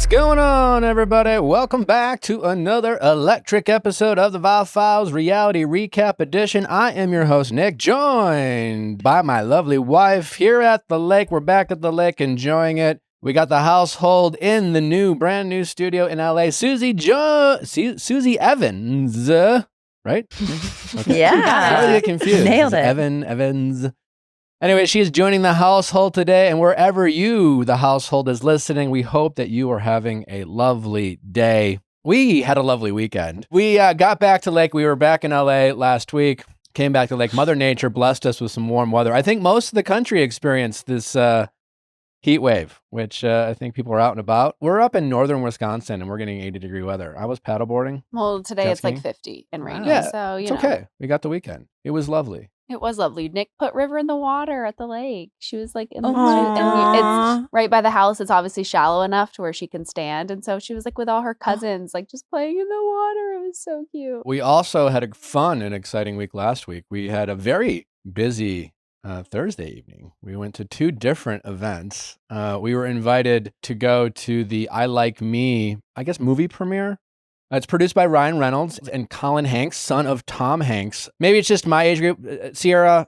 What's going on, everybody? Welcome back to another electric episode of the Viall Files Reality Recap Edition. I am your host, Nick, joined by my lovely wife here at the lake. We're back at the lake enjoying it. We got the household in the brand new studio in LA. Susie Evans, right? Okay. Yeah. I get confused. Nailed it. Evans. Anyway, she's joining the household today, and wherever the household, is listening, we hope that you are having a lovely day. We had a lovely weekend. We got back to Lake. We were back in LA last week, came back to Lake. Mother Nature blessed us with some warm weather. I think most of the country experienced this heat wave, which I think people are out and about. We're up in northern Wisconsin, and we're getting 80-degree weather. I was paddleboarding. Well, today jet it's like skiing. 50 and rainy, Yeah, so it's okay. We got the weekend. It was lovely. It was lovely. Nick put River in the water at the lake. She was like, and Aw. it's right by the house. It's obviously shallow enough to where she can stand, and so she was like with all her cousins, like just playing in the water. It was so cute. We also had a fun and exciting week last week. We had a very busy Thursday evening. We went to 2 different events. We were invited to go to the I Like Me, I guess, movie premiere. It's produced by Ryan Reynolds and Colin Hanks, son of Tom Hanks. Maybe it's just my age group. Sierra,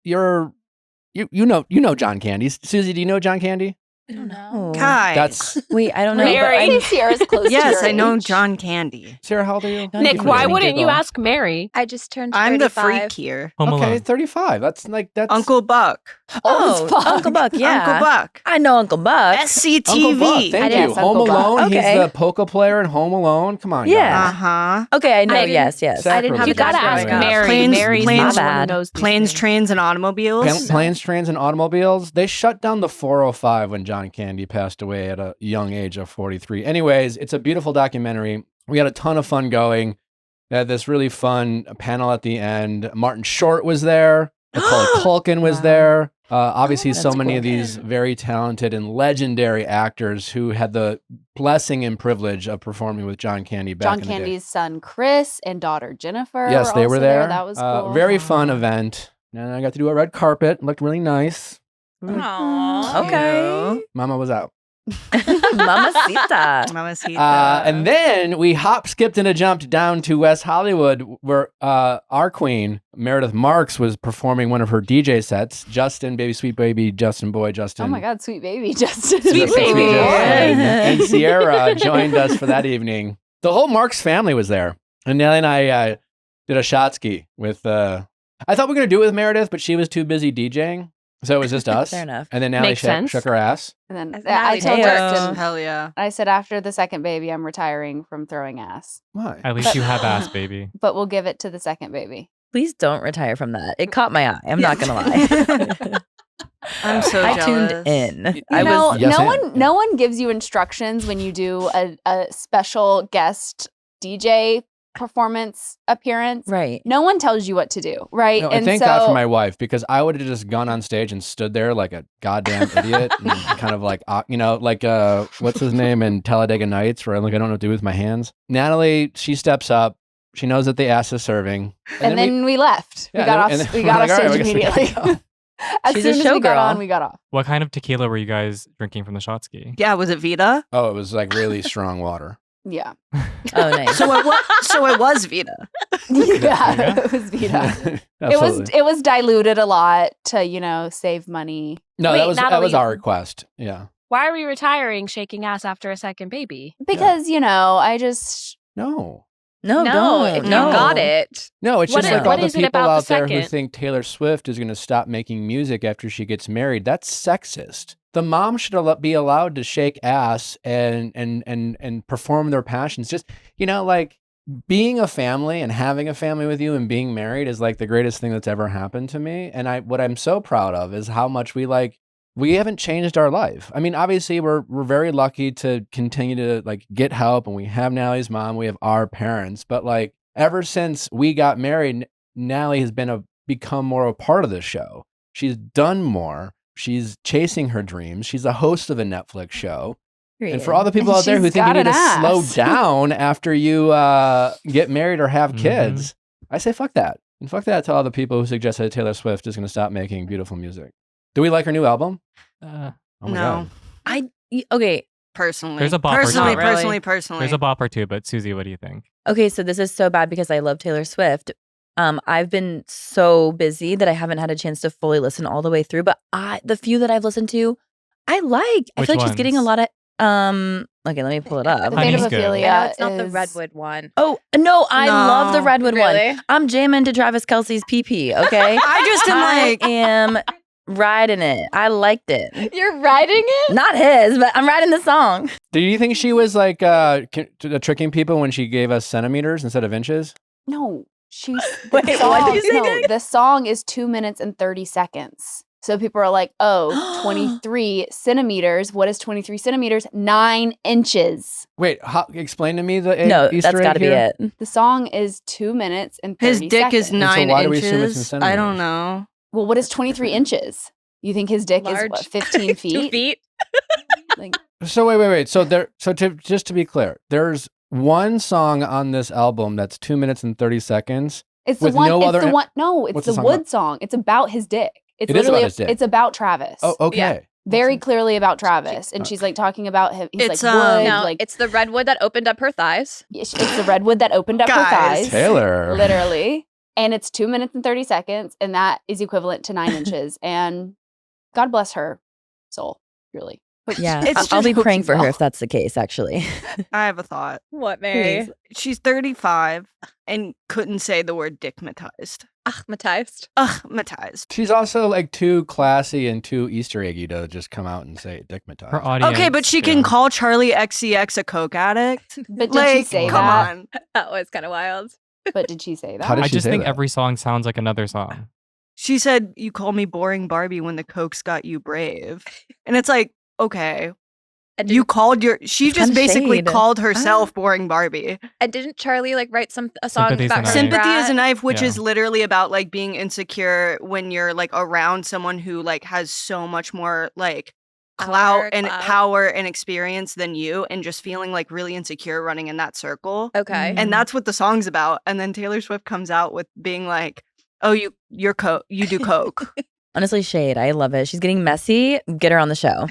you know John Candy. Susie, do you know John Candy? I don't know. Kai. Wait, I don't know. Mary, but I'm- Sierra's close to Yes, your I know age. John Candy. Sierra, how old are you? Nick, why wouldn't you ask Mary? I just turned I'm the 35. freak here. Home Okay, Alone. 35. That's Uncle Buck. Oh, Buck. Uncle Buck, yeah. Uncle Buck. I know Uncle Buck. Uncle Buck. SCTV. Thank Yes, you. Uncle Home Buck. Alone. Okay. He's the polka player in Home Alone. Come on, Yeah. guys. Okay, I know. I didn't- Yes. I didn't have You a gotta dad ask growing up. Mary. Planes- Mary's planes- the one who bad. knows these Planes, things. trains, and automobiles. Planes, trains, and automobiles. They shut down the 405 when John Candy passed away at a young age of 43. Anyways, it's a beautiful documentary. We had a ton of fun going. They had this really fun panel at the end. Martin Short was there. Macaulay Culkin was there. Obviously, so that's many cool. of these very talented and legendary actors who had the blessing and privilege of performing with John Candy back John in the day. Candy's son Chris and daughter Jennifer. Yes, they were also there. That was cool. Very fun event. And I got to do a red carpet. It looked really nice. Aww. Okay. Mama was out. Mamacita. Mamacita. And then we hop, skipped, and a jumped down to West Hollywood, where our queen, Meredith Marks, was performing one of her DJ sets. Justin, baby, sweet baby, Justin boy, Justin. Oh my God, sweet baby, Justin. Sweet baby Boy. Justin. And Sierra joined us for that evening. The whole Marks family was there. And Nelly and I did a shot ski with, I thought we were going to do it with Meredith, but she was too busy DJing. So it was just us. Fair enough. And then Nelly Makes sense. shook her ass. And then As I Natalie told Heyo. Justin, Hell yeah. I said after the second baby, I'm retiring from throwing ass, Why? At least you have ass, baby. but we'll give it to the second baby. Please don't retire from that. It caught my eye. I'm not gonna lie. I'm so I jealous. tuned in. You I know, was. Yes, no and- one, no one gives you instructions when you do a special guest DJ performance appearance. Right. No one tells you what to do, right? No, and thank God for my wife, because I would have just gone on stage and stood there like a goddamn idiot and kind of like, like what's his name in Talladega Nights, where like I don't know what to do with my hands. Natalie, she steps up. She knows that the ass is serving. and then we left. Yeah, we got and off. then We we're got like, off all right, stage I guess we immediately. gotta As She's a soon as we got showgirl. on, we got off. What kind of tequila were you guys drinking from the shot ski? Yeah, was it Vita? Oh, it was like really strong water. Yeah, Oh, nice. So it was Vita. yeah, it was Vita. Absolutely. It was diluted a lot to save money. No, Wait, that was Natalie- our request. Yeah. Why are we retiring shaking ass after a second baby? Because I just No. No, don't. if you no. got it. No, it's What just is- like all what the is it people about out the there who second? think Taylor Swift is going to stop making music after she gets married. That's sexist. The mom should be allowed to shake ass and perform their passions. Just, like being a family and having a family with you and being married is like the greatest thing that's ever happened to me. And what I'm so proud of is how much we haven't changed our life. I mean, obviously we're very lucky to continue to get help, and we have Natalie's mom, we have our parents, but ever since we got married, Natalie has become more a part of the show. She's done more. She's chasing her dreams. She's a host of a Netflix show. And for all the people out there who She's think you got need to an slow ass. down after you get married or have kids, I say fuck that. And fuck that to all the people who suggest that Taylor Swift is going to stop making beautiful music. Do we like her new album? Uh, Oh my No. God. Okay. personally. There's a bop or two. personally, Not really. personally. There's a bop or two, but Susie, what do you think? Okay, so this is so bad because I love Taylor Swift. I've been so busy that I haven't had a chance to fully listen all the way through. But the few that I've listened to, I like. I Which feel like she's getting a ones? lot of. Okay, let me pull it up. The Honey's Fate of good. Ophelia Yeah, it's not the is- redwood one. Oh no, I love the No. redwood one. Really? I'm jamming to Travis Kelce's PP. Okay, I just am like, am riding it. I liked it. You're writing it? Not his, but I'm writing the song. Do you think she was like tricking people when she gave us centimeters instead of inches? No, she's. Wait, what did you say, No, Nick? the song is 2 minutes and 30 seconds. So people are like, oh, 23 centimeters. What is 23 centimeters? 9 inches. Wait, explain to me the No, Easter that's egg got to be here. it. The song is 2 minutes and 30 his dick is seconds. 9 why do we assume it's in inches. I don't centimeters? know. Well, what is 23 inches? You think his dick is Large. what, 15 feet? 2 feet. Like, So wait. So just to be clear, there's one song on this album that's 2 minutes and 30 seconds. it's the With one. no it's other- the one. No, it's What's the the song Wood about? song. It's about his dick. It's It is about literally his dick. It's about Travis. Oh, okay. Yeah. Very clearly about Travis, and she's like talking about him. He's It's, like wood, No, like it's the redwood that opened up her thighs. it's the redwood that opened up her Guys. thighs. Taylor. Literally. And it's 2 minutes and 30 seconds, and that is equivalent to 9 inches. And God bless her soul, really. Yeah, It's I'll be just praying for her well. if that's the case. Actually, I have a thought. What, Mary? Please. She's 35 and couldn't say the word dickmatized. Achmatized. Matized. She's also like too classy and too Easter eggy to just come out and say dickmatized. Her audience. Okay, but she can yeah. call Charlie XCX a coke addict. But did like, she say come that? on. That was kind of wild. But did she say that? How did I she just say think that? every song sounds like another song. She said, "You call me boring Barbie when the coke's got you brave," and it's like, okay, And you called your. She It's just kinda basically shade. called herself boring Barbie. And didn't Charlie like write a song Sympathy's about a her Knife. Sympathy is a brat? knife, which Yeah. is literally about like being insecure when you're like around someone who like has so much more like clout and Clout. power and experience than you, and just feeling like really insecure running in that circle. Okay. And that's what the song's about. And then Taylor Swift comes out with being like, "Oh, you do coke." honestly, shade. I love it. She's getting messy. Get her on the show.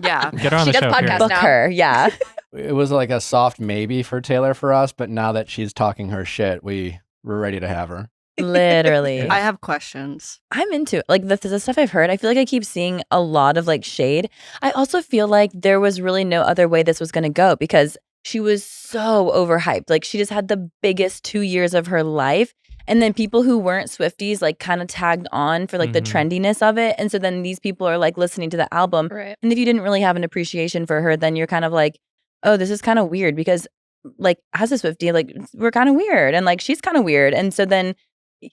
Yeah. Get her on She the does show. podcasts period. Book now. her. Yeah. It was like a soft maybe for Taylor for us, but now that she's talking her shit, we're ready to have her. Literally. I have questions. I'm into it. Like the stuff I've heard, I feel like I keep seeing a lot of like shade. I also feel like there was really no other way this was going to go because she was so overhyped. Like she just had the biggest 2 years of her life. And then people who weren't Swifties like kind of tagged on for like the Mhm. trendiness of it. And so then these people are like listening to the album. Right. And if you didn't really have an appreciation for her, then you're kind of like, oh, this is kind of weird because like as a Swiftie, like we're kind of weird and like she's kind of weird. And so then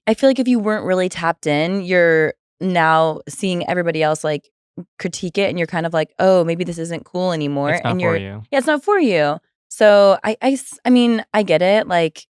I feel like if you weren't really tapped in, you're now seeing everybody else like critique it and you're kind of like, oh, maybe this isn't cool anymore. It's not and for you're you. yeah, it's not for you. So I mean, I get it. Like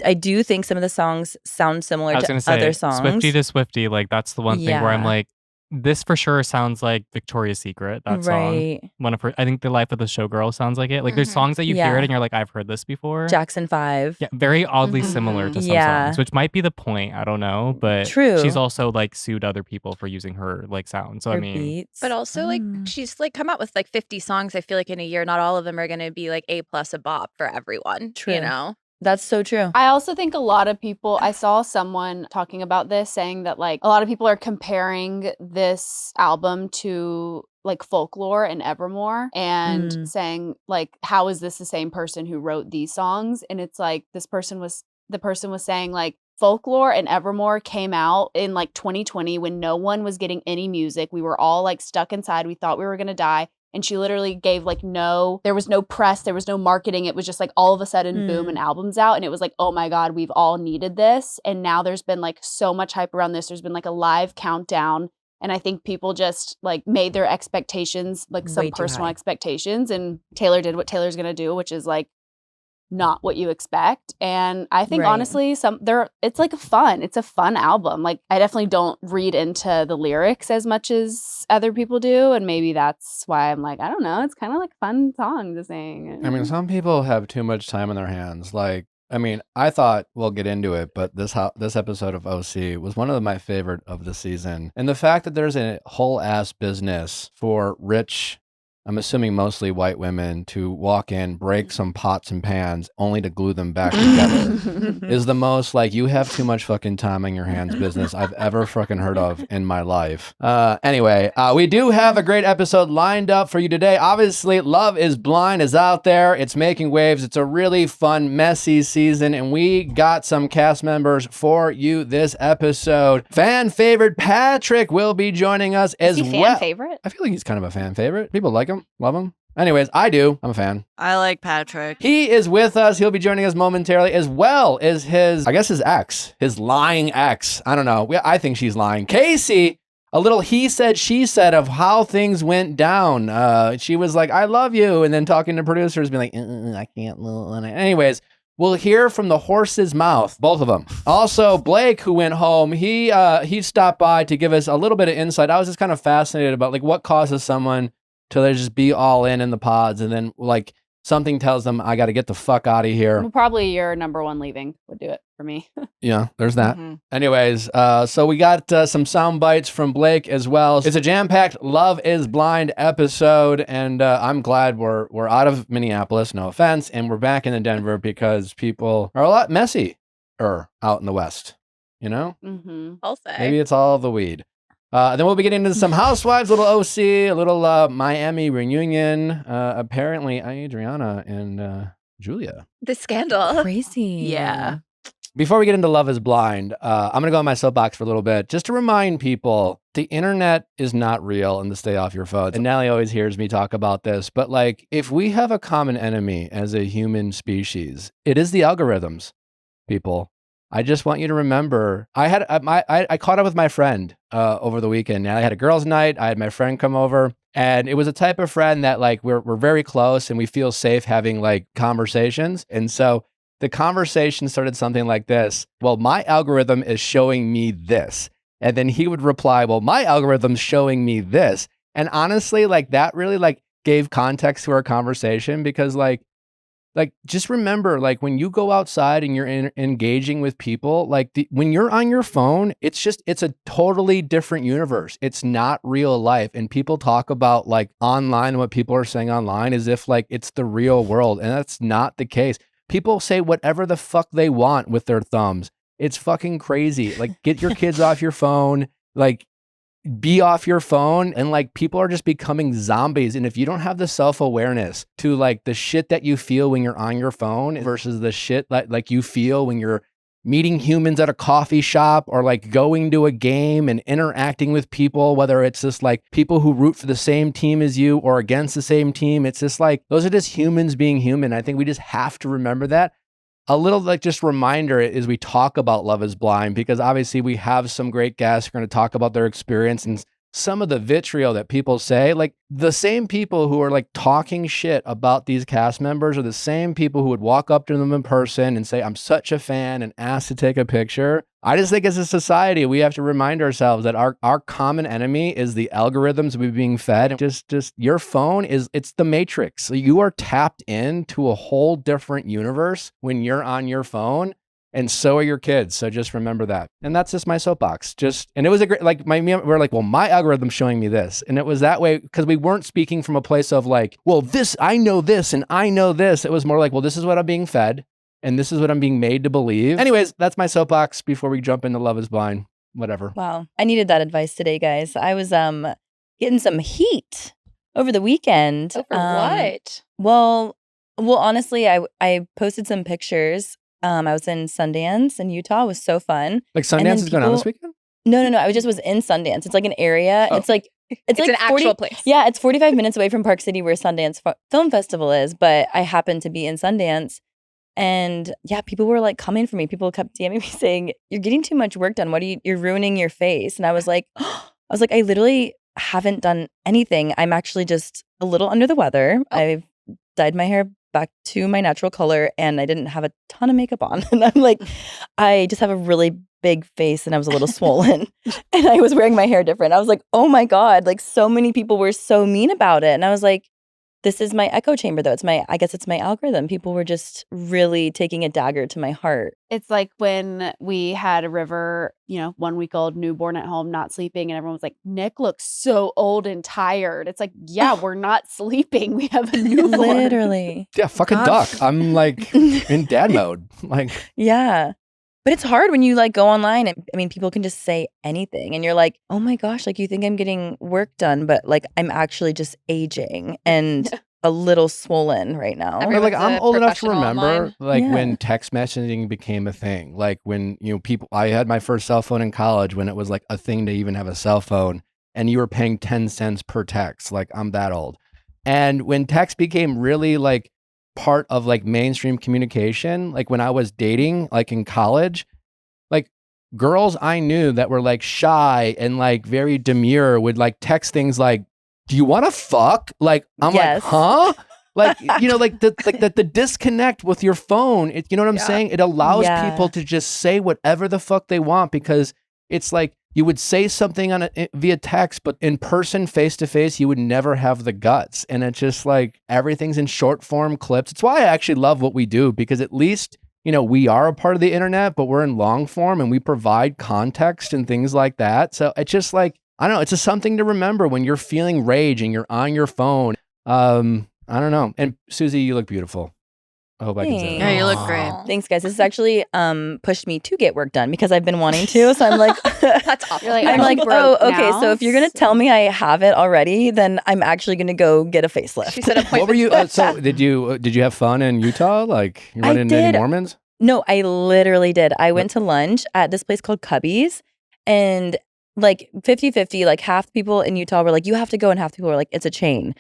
I do think some of the songs sound similar I was to gonna say, other songs. Swiftie to Swiftie, like that's the one thing where I'm Yeah. like, this for sure sounds like Victoria's Secret. That song, right. one of her. I think the Life of the Showgirl sounds like it. Like there's Mhm. songs that you hear Yeah. it and you're like, I've heard this before. Jackson 5. Yeah, very oddly Mhm. similar to some Yeah. songs, which might be the point. I don't know, but True. she's also like sued other people for using her like sound. So I Her mean, beats. But also, like, Mm. she's like come out with like 50 songs. I feel like in a year, not all of them are going to be like A+ a bop for everyone. True. You know? That's so true. I also think a lot of people, I saw someone talking about this saying that like a lot of people are comparing this album to like Folklore and Evermore and Mm. saying like, how is this the same person who wrote these songs? And it's like the person was saying like Folklore and Evermore came out in like 2020 when no one was getting any music. We were all like stuck inside. We thought we were going to die. And she literally gave like there was no press, there was no marketing. It was just like all of a sudden, boom, an album's out. And it was like, oh my God, we've all needed this. And now there's been like so much hype around this. There's been like a live countdown. And I think people just like made their expectations, like some Way too personal high. expectations. And Taylor did what Taylor's going to do, which is like not what you expect. And I think Right. honestly, it's like it's a fun album. Like I definitely don't read into the lyrics as much as other people do. And maybe that's why I'm like, I don't know, it's kind of like a fun song to sing. I mean, some people have too much time on their hands. Like, I mean, I thought we'll get into it, but this episode of OC was one of my favorite of the season. And the fact that there's a whole ass business for rich I'm assuming mostly white women, to walk in, break some pots and pans, only to glue them back together, is the most like, you have too much fucking time on your hands business I've ever fucking heard of in my life. Anyway, we do have a great episode lined up for you today. Obviously, Love is Blind is out there. It's making waves. It's a really fun, messy season, and we got some cast members for you this episode. Fan favorite Patrick will be joining us as Is he well. fan favorite? I feel like he's kind of a fan favorite. People like him, love him. Anyways, I do. I'm a fan. I like Patrick. He is with us. He'll be joining us momentarily, as well as his ex, his lying ex. I don't know. I think she's lying. Kacie, a little he said, she said of how things went down. She was like, I love you. And then talking to producers, being like, I can't. Anyways, we'll hear from the horse's mouth, both of them. Also, Blake, who went home, he stopped by to give us a little bit of insight. I was just kind of fascinated about like what causes someone to just be all in the pods, and then like something tells them, I got to get the fuck out of here. Well, probably your number one leaving would do it for me. Yeah, there's that. Mm-hmm. Anyways, so we got some sound bites from Blake as well. It's a jam-packed Love is Blind episode, and I'm glad we're out of Minneapolis, no offense, and we're back in Denver because people are a lot messier out in the West, you know? Mm-hmm. I'll say. Maybe it's all the weed. Then we'll be getting into some Housewives, a little OC, a little Miami reunion. Apparently, Adriana and Julia. The scandal. Crazy. Yeah. Before we get into Love is Blind, I'm going to go on my soapbox for a little bit just to remind people the internet is not real and to stay off your phones. And Nally always hears me talk about this, but like if we have a common enemy as a human species, it is the algorithms, people. I just want you to remember, I caught up with my friend over the weekend. Now I had a girls' night. I had my friend come over, and it was a type of friend that like we're very close and we feel safe having like conversations. And so the conversation started something like this. Well, my algorithm is showing me this. And then he would reply, well, my algorithm's showing me this. And honestly, like that really like gave context to our conversation, because like just remember, like when you go outside and you're engaging with people, like when you're on your phone, it's a totally different universe. It's not real life. And people talk about like online, what people are saying online as if like it's the real world. And that's not the case. People say whatever the fuck they want with their thumbs. It's fucking crazy. Like get your kids off your phone, like be off your phone, and like people are just becoming zombies. And if you don't have the self-awareness to like the shit that you feel when you're on your phone versus the shit like you feel when you're meeting humans at a coffee shop or like going to a game and interacting with people, whether it's just like people who root for the same team as you or against the same team, it's just like those are just humans being human. I think we just have to remember that. A little like just reminder as we talk about Love is Blind, because obviously we have some great guests who are going to talk about their experience and some of the vitriol that people say. Like the same people who are like talking shit about these cast members are the same people who would walk up to them in person and say, I'm such a fan, and ask to take a picture. I just think as a society, we have to remind ourselves that our common enemy is the algorithms we're being fed. Just your phone it's the Matrix. So you are tapped into a whole different universe when you're on your phone, and so are your kids. So just remember that. And that's just my soapbox. And it was a great, like we're like, well, my algorithm's showing me this. And it was that way because we weren't speaking from a place of like, well, I know this and I know this. It was more like, well, this is what I'm being fed. And this is what I'm being made to believe. Anyways, that's my soapbox before we jump into Love is Blind. Whatever. Wow. I needed that advice today, guys. I was getting some heat over the weekend. Oh, for what? Well, honestly, I posted some pictures. I was in Sundance in Utah. It was so fun. Like Sundance is going on this weekend? No. I was in Sundance. It's like an area. Oh. It's like It's like an actual place. Yeah, it's 45 minutes away from Park City where Sundance Film Festival is, but I happened to be in Sundance. And yeah, people were like coming for me. People kept DMing me saying, you're getting too much work done. You're ruining your face. And I was like, I literally haven't done anything. I'm actually just a little under the weather. I've dyed my hair back to my natural color and I didn't have a ton of makeup on. And I'm like, I just have a really big face and I was a little swollen and I was wearing my hair different. I was like, oh my God, like so many people were so mean about it. And I was like, this is my echo chamber though. I guess it's my algorithm. People were just really taking a dagger to my heart. It's like when we had a River, 1-week-old newborn at home, not sleeping, and everyone was like, Nick looks so old and tired. It's like, yeah, we're not sleeping. We have a newborn. Literally. Yeah, fucking duck. I'm like in dad mode. Like, yeah. But it's hard when you like go online and people can just say anything and you're like, oh my gosh, like you think I'm getting work done, but like I'm actually just aging and a little swollen right now. or like I'm old enough to professional remember online. when text messaging became a thing. Like when, I had my first cell phone in college when it was like a thing to even have a cell phone and you were paying 10 cents per text. Like I'm that old. And when text became really like part of like mainstream communication, like when I was dating, like in college, like girls I knew that were like shy and like very demure would like text things like, do you want to fuck? Like, I'm like, huh? Like, like the disconnect with your phone, you know what I'm saying? It allows people to just say whatever the fuck they want because it's like, you would say something via text, but in person, face to face, you would never have the guts. And it's just like everything's in short form clips. It's why I actually love what we do because at least, we are a part of the internet, but we're in long form and we provide context and things like that. So it's just like, I don't know, it's just something to remember when you're feeling rage and you're on your phone. I don't know. And Susie, you look beautiful. I hope I can say that. Yeah, you look great. Thanks, guys. This has actually pushed me to get work done because I've been wanting to. So I'm like, That's awful. You're like, I'm like, broke oh, okay. now, So if you're gonna tell me I have it already, then I'm actually gonna go get a facelift. She said What were you? So did you have fun in Utah? Like you run into any Mormons? No, I literally did. I went to lunch at this place called Cubby's and like 50-50, like half the people in Utah were like, you have to go, and half the people were like, it's a chain.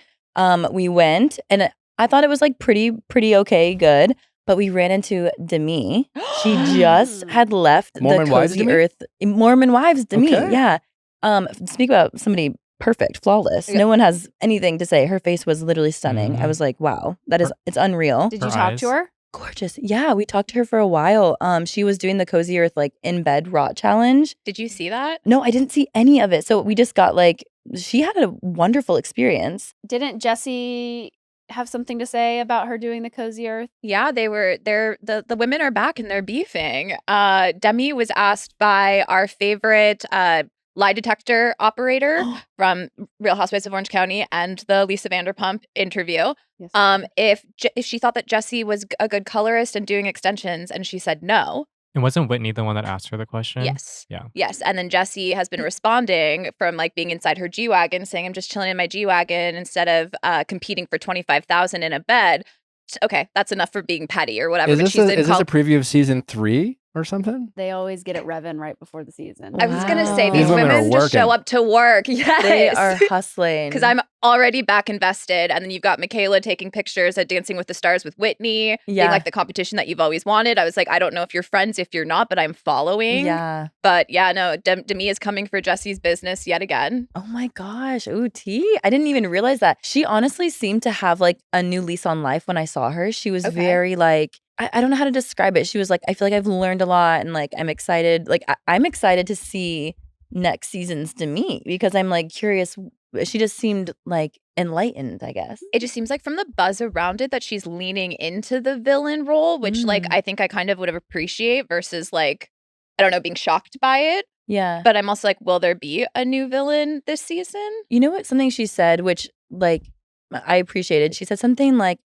We went and I thought it was like pretty okay, good. But we ran into Demi. She just had left Mormon the Wives Cozy Demi? Earth. Mormon Wives Demi, Okay. yeah. Speak about somebody perfect, flawless. Yeah. No one has anything to say. Her face was literally stunning. Mhm. I was like, wow, it's unreal. Did you Her talk eyes. to her? Gorgeous. Yeah, we talked to her for a while. She was doing the Cozy Earth like in bed RHOC challenge. Did you see that? No, I didn't see any of it. So we just got like, she had a wonderful experience. Didn't Jesse have something to say about her doing the Cozy Earth? Yeah, the women are back and they're beefing. Demi was asked by our favorite lie detector operator from Real Housewives of Orange County and the Lisa Vanderpump interview. Yes. If she thought that Jesse was a good colorist and doing extensions, and she said no. And wasn't Whitney the one that asked her the question? Yes. Yeah. Yes. And then Jesse has been responding from like being inside her G-Wagon saying, I'm just chilling in my G-Wagon instead of competing for $25,000 in a bed. Okay, that's enough for being petty or whatever. Is But this she's is this a preview of season 3 or something? They always get it revving right before the season. I was going to say, Wow. these These women are women just show working. up to work. Yes. They are hustling. Because I'm already back invested. And then you've got Michaela taking pictures at Dancing with the Stars with Whitney, being Yeah. like the competition that you've always wanted. I was like, I don't know if you're friends, if you're not, but I'm following. Yeah. But yeah, no, Demi is coming for Jesse's business yet again. Oh my gosh. Ooh, T. I didn't even realize that. She honestly seemed to have like a new lease on life when I saw her. She was Okay. very like, I don't know how to describe it. She was like, I feel like I've learned a lot and like I'm excited. Like I'm excited to see next season's Demi because I'm like curious. She just seemed like enlightened, I guess. It just seems like from the buzz around it that she's leaning into the villain role, which like I think I kind of would have appreciate versus like, I don't know, being shocked by it. Yeah. But I'm also like, will there be a new villain this season? You know what? Something she said, which like I appreciated. She said something like,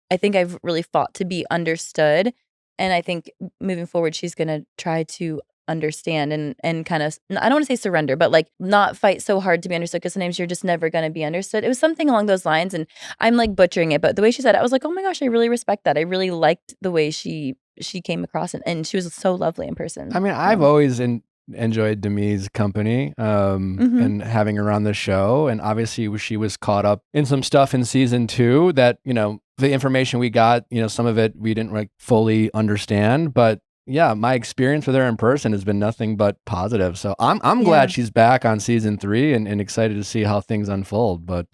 I think I've really fought to be understood. And I think moving forward, she's going to try to understand and kind of, I don't want to say surrender, but like not fight so hard to be understood because sometimes you're just never going to be understood. It was something along those lines. And I'm like butchering it. But the way she said it, I was like, oh my gosh, I really respect that. I really liked the way she came across and she was so lovely in person. I mean, I've always enjoyed Demi's company and having her on the show. And obviously she was caught up in some stuff in season 2 that, the information we got, some of it we didn't like fully understand. But yeah, my experience with her in person has been nothing but positive. So I'm glad she's back on season 3 and excited to see how things unfold. But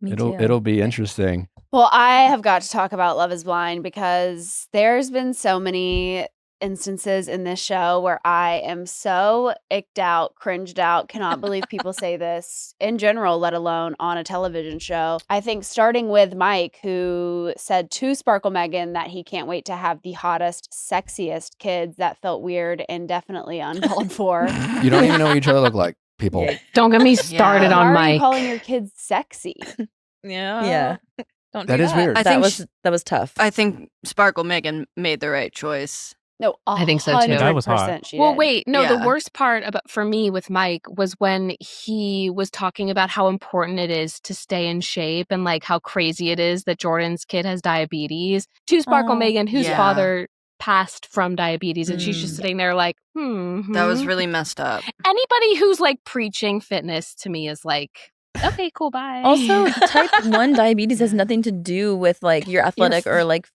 it'll be interesting. Well, I have got to talk about Love is Blind because there's been so many instances in this show where I am so icked out, cringed out, cannot believe people say this in general, let alone on a television show. I think starting with Mike, who said to Sparkle Megan that he can't wait to have the hottest, sexiest kids. That felt weird and definitely uncalled for. You don't even know what each other look like, people. Yeah. Don't get me started Why on are Mike. you calling your kids sexy? Yeah. Don't That do is weird. I That think was tough. I think Sparkle Megan made the right choice. No, I think so, too. That was hot. 100% she Well, did. wait, no, Yeah. the worst part about for me with Mike was when he was talking about how important it is to stay in shape and like how crazy it is that Jordan's kid has diabetes. To Sparkle Oh, Megan, whose yeah. father passed from diabetes, and she's just Mm. sitting there like, That was really messed up. Anybody who's like preaching fitness to me is like, okay, cool, bye. Also, type 1 diabetes has nothing to do with like your athletic or like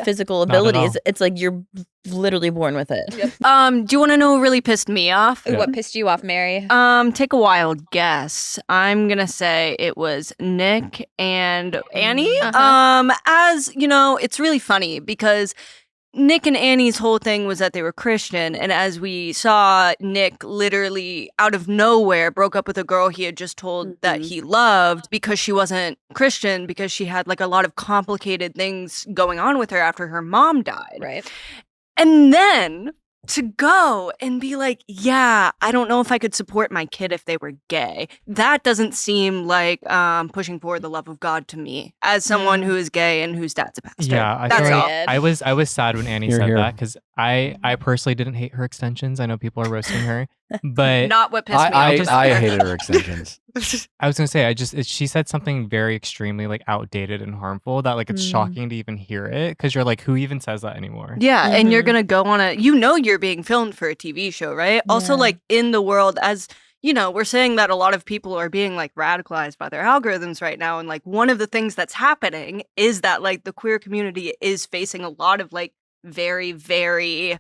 physical Not at all. abilities. It's like you're literally born with it. Do you want to know what really pissed me off? What pissed you off, Mary? Take a wild guess. I'm gonna say it was Nick and Annie. As you know, it's really funny because Nick and Annie's whole thing was that they were Christian, and as we saw, Nick literally out of nowhere broke up with a girl he had just told that he loved because she wasn't Christian, because she had like a lot of complicated things going on with her after her mom died. Right. And then to go and be like, yeah, I don't know if I could support my kid if they were gay. That doesn't seem like pushing forward the love of God to me as someone who is gay and whose dad's a pastor. Yeah, I That's feel all. like I was sad when Annie Hear, said hear. that because I personally didn't hate her extensions. I know people are roasting her, but Not what pissed me I off. hated her extensions. I was gonna say she said something very extremely like outdated and harmful that like it's shocking to even hear it because you're like, who even says that anymore? Yeah, and you're gonna go on you're being filmed for a TV show, right? Also, Yeah. like in the world, as you know, we're saying that a lot of people are being like radicalized by their algorithms right now, and like one of the things that's happening is that like the queer community is facing a lot of like very, very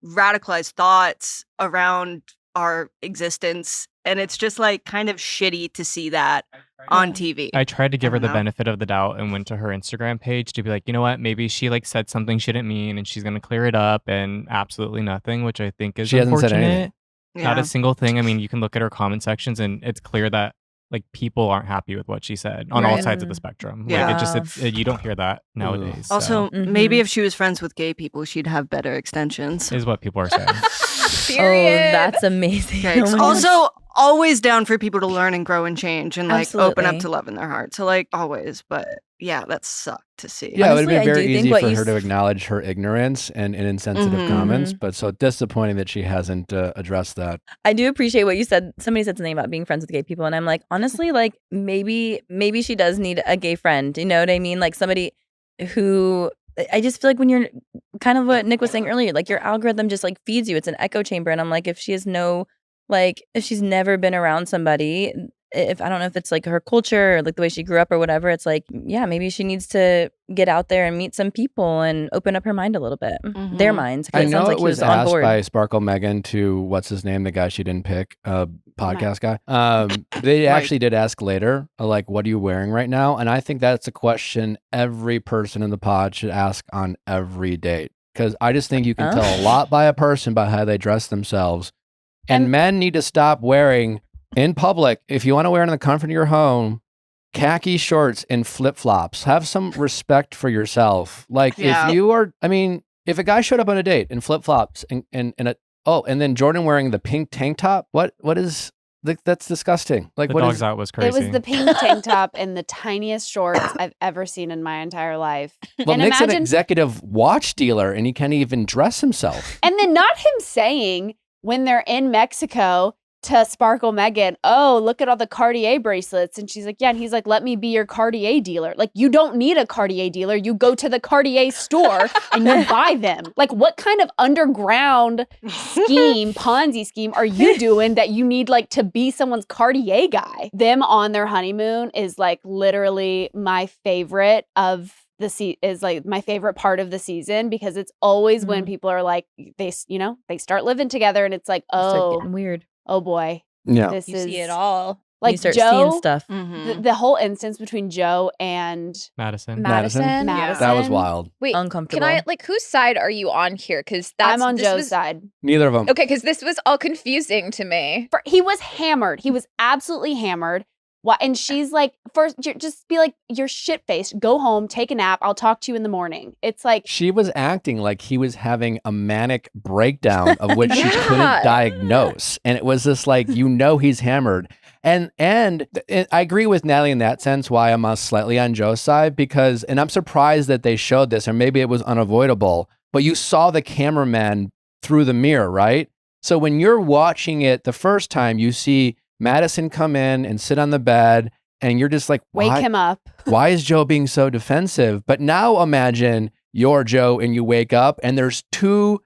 radicalized thoughts around our existence, and it's just like kind of shitty to see that on TV. I tried to give her don't the know. benefit of the doubt and went to her Instagram page to be like, you know what, maybe she like said something she didn't mean and she's gonna clear it up, and absolutely nothing, which I think is She hasn't said unfortunate. anything. Not a single thing. I mean, you can look at her comment sections and it's clear that like people aren't happy with what she said on all Right. sides of the spectrum. Yeah. Like you don't hear that nowadays. Also, Mhm. maybe if she was friends with gay people, she'd have better extensions. is what people are saying. Period. Oh, that's amazing. Okay. Oh my gosh. Also, always down for people to learn and grow and change and like open up Absolutely. to love in their heart. So like always, but yeah, that sucked to see. Yeah, Honestly, it would I have been very do think easy what for you her to s- acknowledge her ignorance and insensitive Mhm. comments, but so disappointing that she hasn't addressed that. I do appreciate what you said. Somebody said something about being friends with gay people, and I'm like, honestly, like maybe she does need a gay friend. You know what I mean? Like somebody who I just feel like when you're kind of what Nick was saying earlier, like your algorithm just like feeds you. It's an echo chamber, and I'm like, if she has if she's never been around somebody, if I don't know if it's like her culture or like the way she grew up or whatever, it's like, yeah, maybe she needs to get out there and meet some people and open up her mind a little bit, their minds. 'cause I it know sounds like it he was on asked board. by Sparkle Megan to what's his name, the guy she didn't pick, podcast guy. They actually did ask later, like, what are you wearing right now? And I think that's a question every person in the pod should ask on every date. Because I just think you can tell a lot by a person by how they dress themselves. And men need to stop wearing in public, if you want to wear it in the comfort of your home, khaki shorts and flip-flops. Have some respect for yourself. Like Yeah. if you are, I mean, if a guy showed up on a date in flip-flops and then Jordan wearing the pink tank top, what is that's disgusting. Like The what dogs is out was crazy. It was the pink tank top and the tiniest shorts I've ever seen in my entire life. well, and Nick's an imagine, executive watch dealer and he can't even dress himself. and then not him saying when they're in Mexico to Sparkle Megan, oh, look at all the Cartier bracelets. And she's like, yeah. And he's like, let me be your Cartier dealer. Like, you don't need a Cartier dealer. You go to the Cartier store and you buy them. Like, what kind of underground scheme, Ponzi scheme are you doing that you need like to be someone's Cartier guy? Them on their honeymoon is like literally my favorite of is like my favorite part of the season, because it's always when people are like, they start living together and it's like, Start oh, getting weird. oh boy, Yeah. this You is see it all. you Like start Joe, seeing stuff. the whole instance between Joe and Madison. Madison. That was wild. Wait, Uncomfortable. can I like whose side are you on here? Because I'm on Joe's side. Neither of them. Okay, because this was all confusing to me. He was hammered. He was absolutely hammered. And she's like, first, just be like, you're shit-faced. Go home, take a nap. I'll talk to you in the morning. It's like She was acting like he was having a manic breakdown of which she couldn't diagnose. And it was just like, he's hammered. And I agree with Natalie in that sense why I'm slightly on Joe's side because, and I'm surprised that they showed this, or maybe it was unavoidable, but you saw the cameraman through the mirror, right? So when you're watching it the first time, you see Madison come in and sit on the bed and you're just like, wake him up. Why is Joe being so defensive? But now imagine you're Joe and you wake up and there's two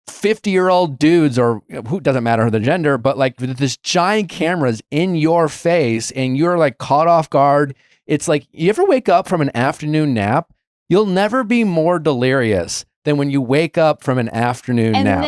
50-year-old dudes, or who doesn't matter the gender, but like this giant cameras in your face and you're like caught off guard. It's like, you ever wake up from an afternoon nap? You'll never be more delirious than when you wake up from an afternoon nap.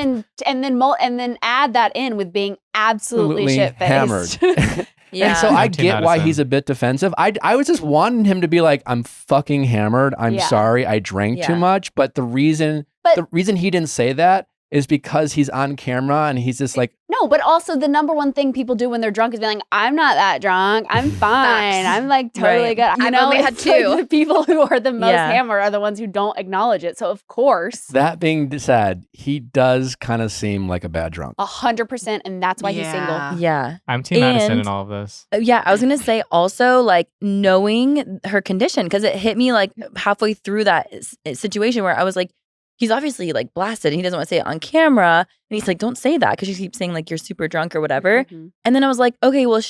And then add that in with being absolutely shit-faced. Hammered. Yeah. And so I get why he's a bit defensive. I was just wanting him to be like, I'm fucking hammered. I'm sorry. I drank too much. But the reason he didn't say that is because he's on camera and he's just like, no, but also the number one thing people do when they're drunk is be like, I'm not that drunk. I'm fine. I'm like totally good. I've only had two. Like the people who are the most hammered are the ones who don't acknowledge it. So of course. That being said, he does kind of seem like a bad drunk. 100%. And that's why he's single. Yeah. I'm Team Madison in all of this. Yeah, I was going to say also like knowing her condition, because it hit me like halfway through that situation where I was like, he's obviously like blasted and he doesn't want to say it on camera. And he's like, don't say that because you keep saying like you're super drunk or whatever. Mm-hmm. And then I was like, okay, well,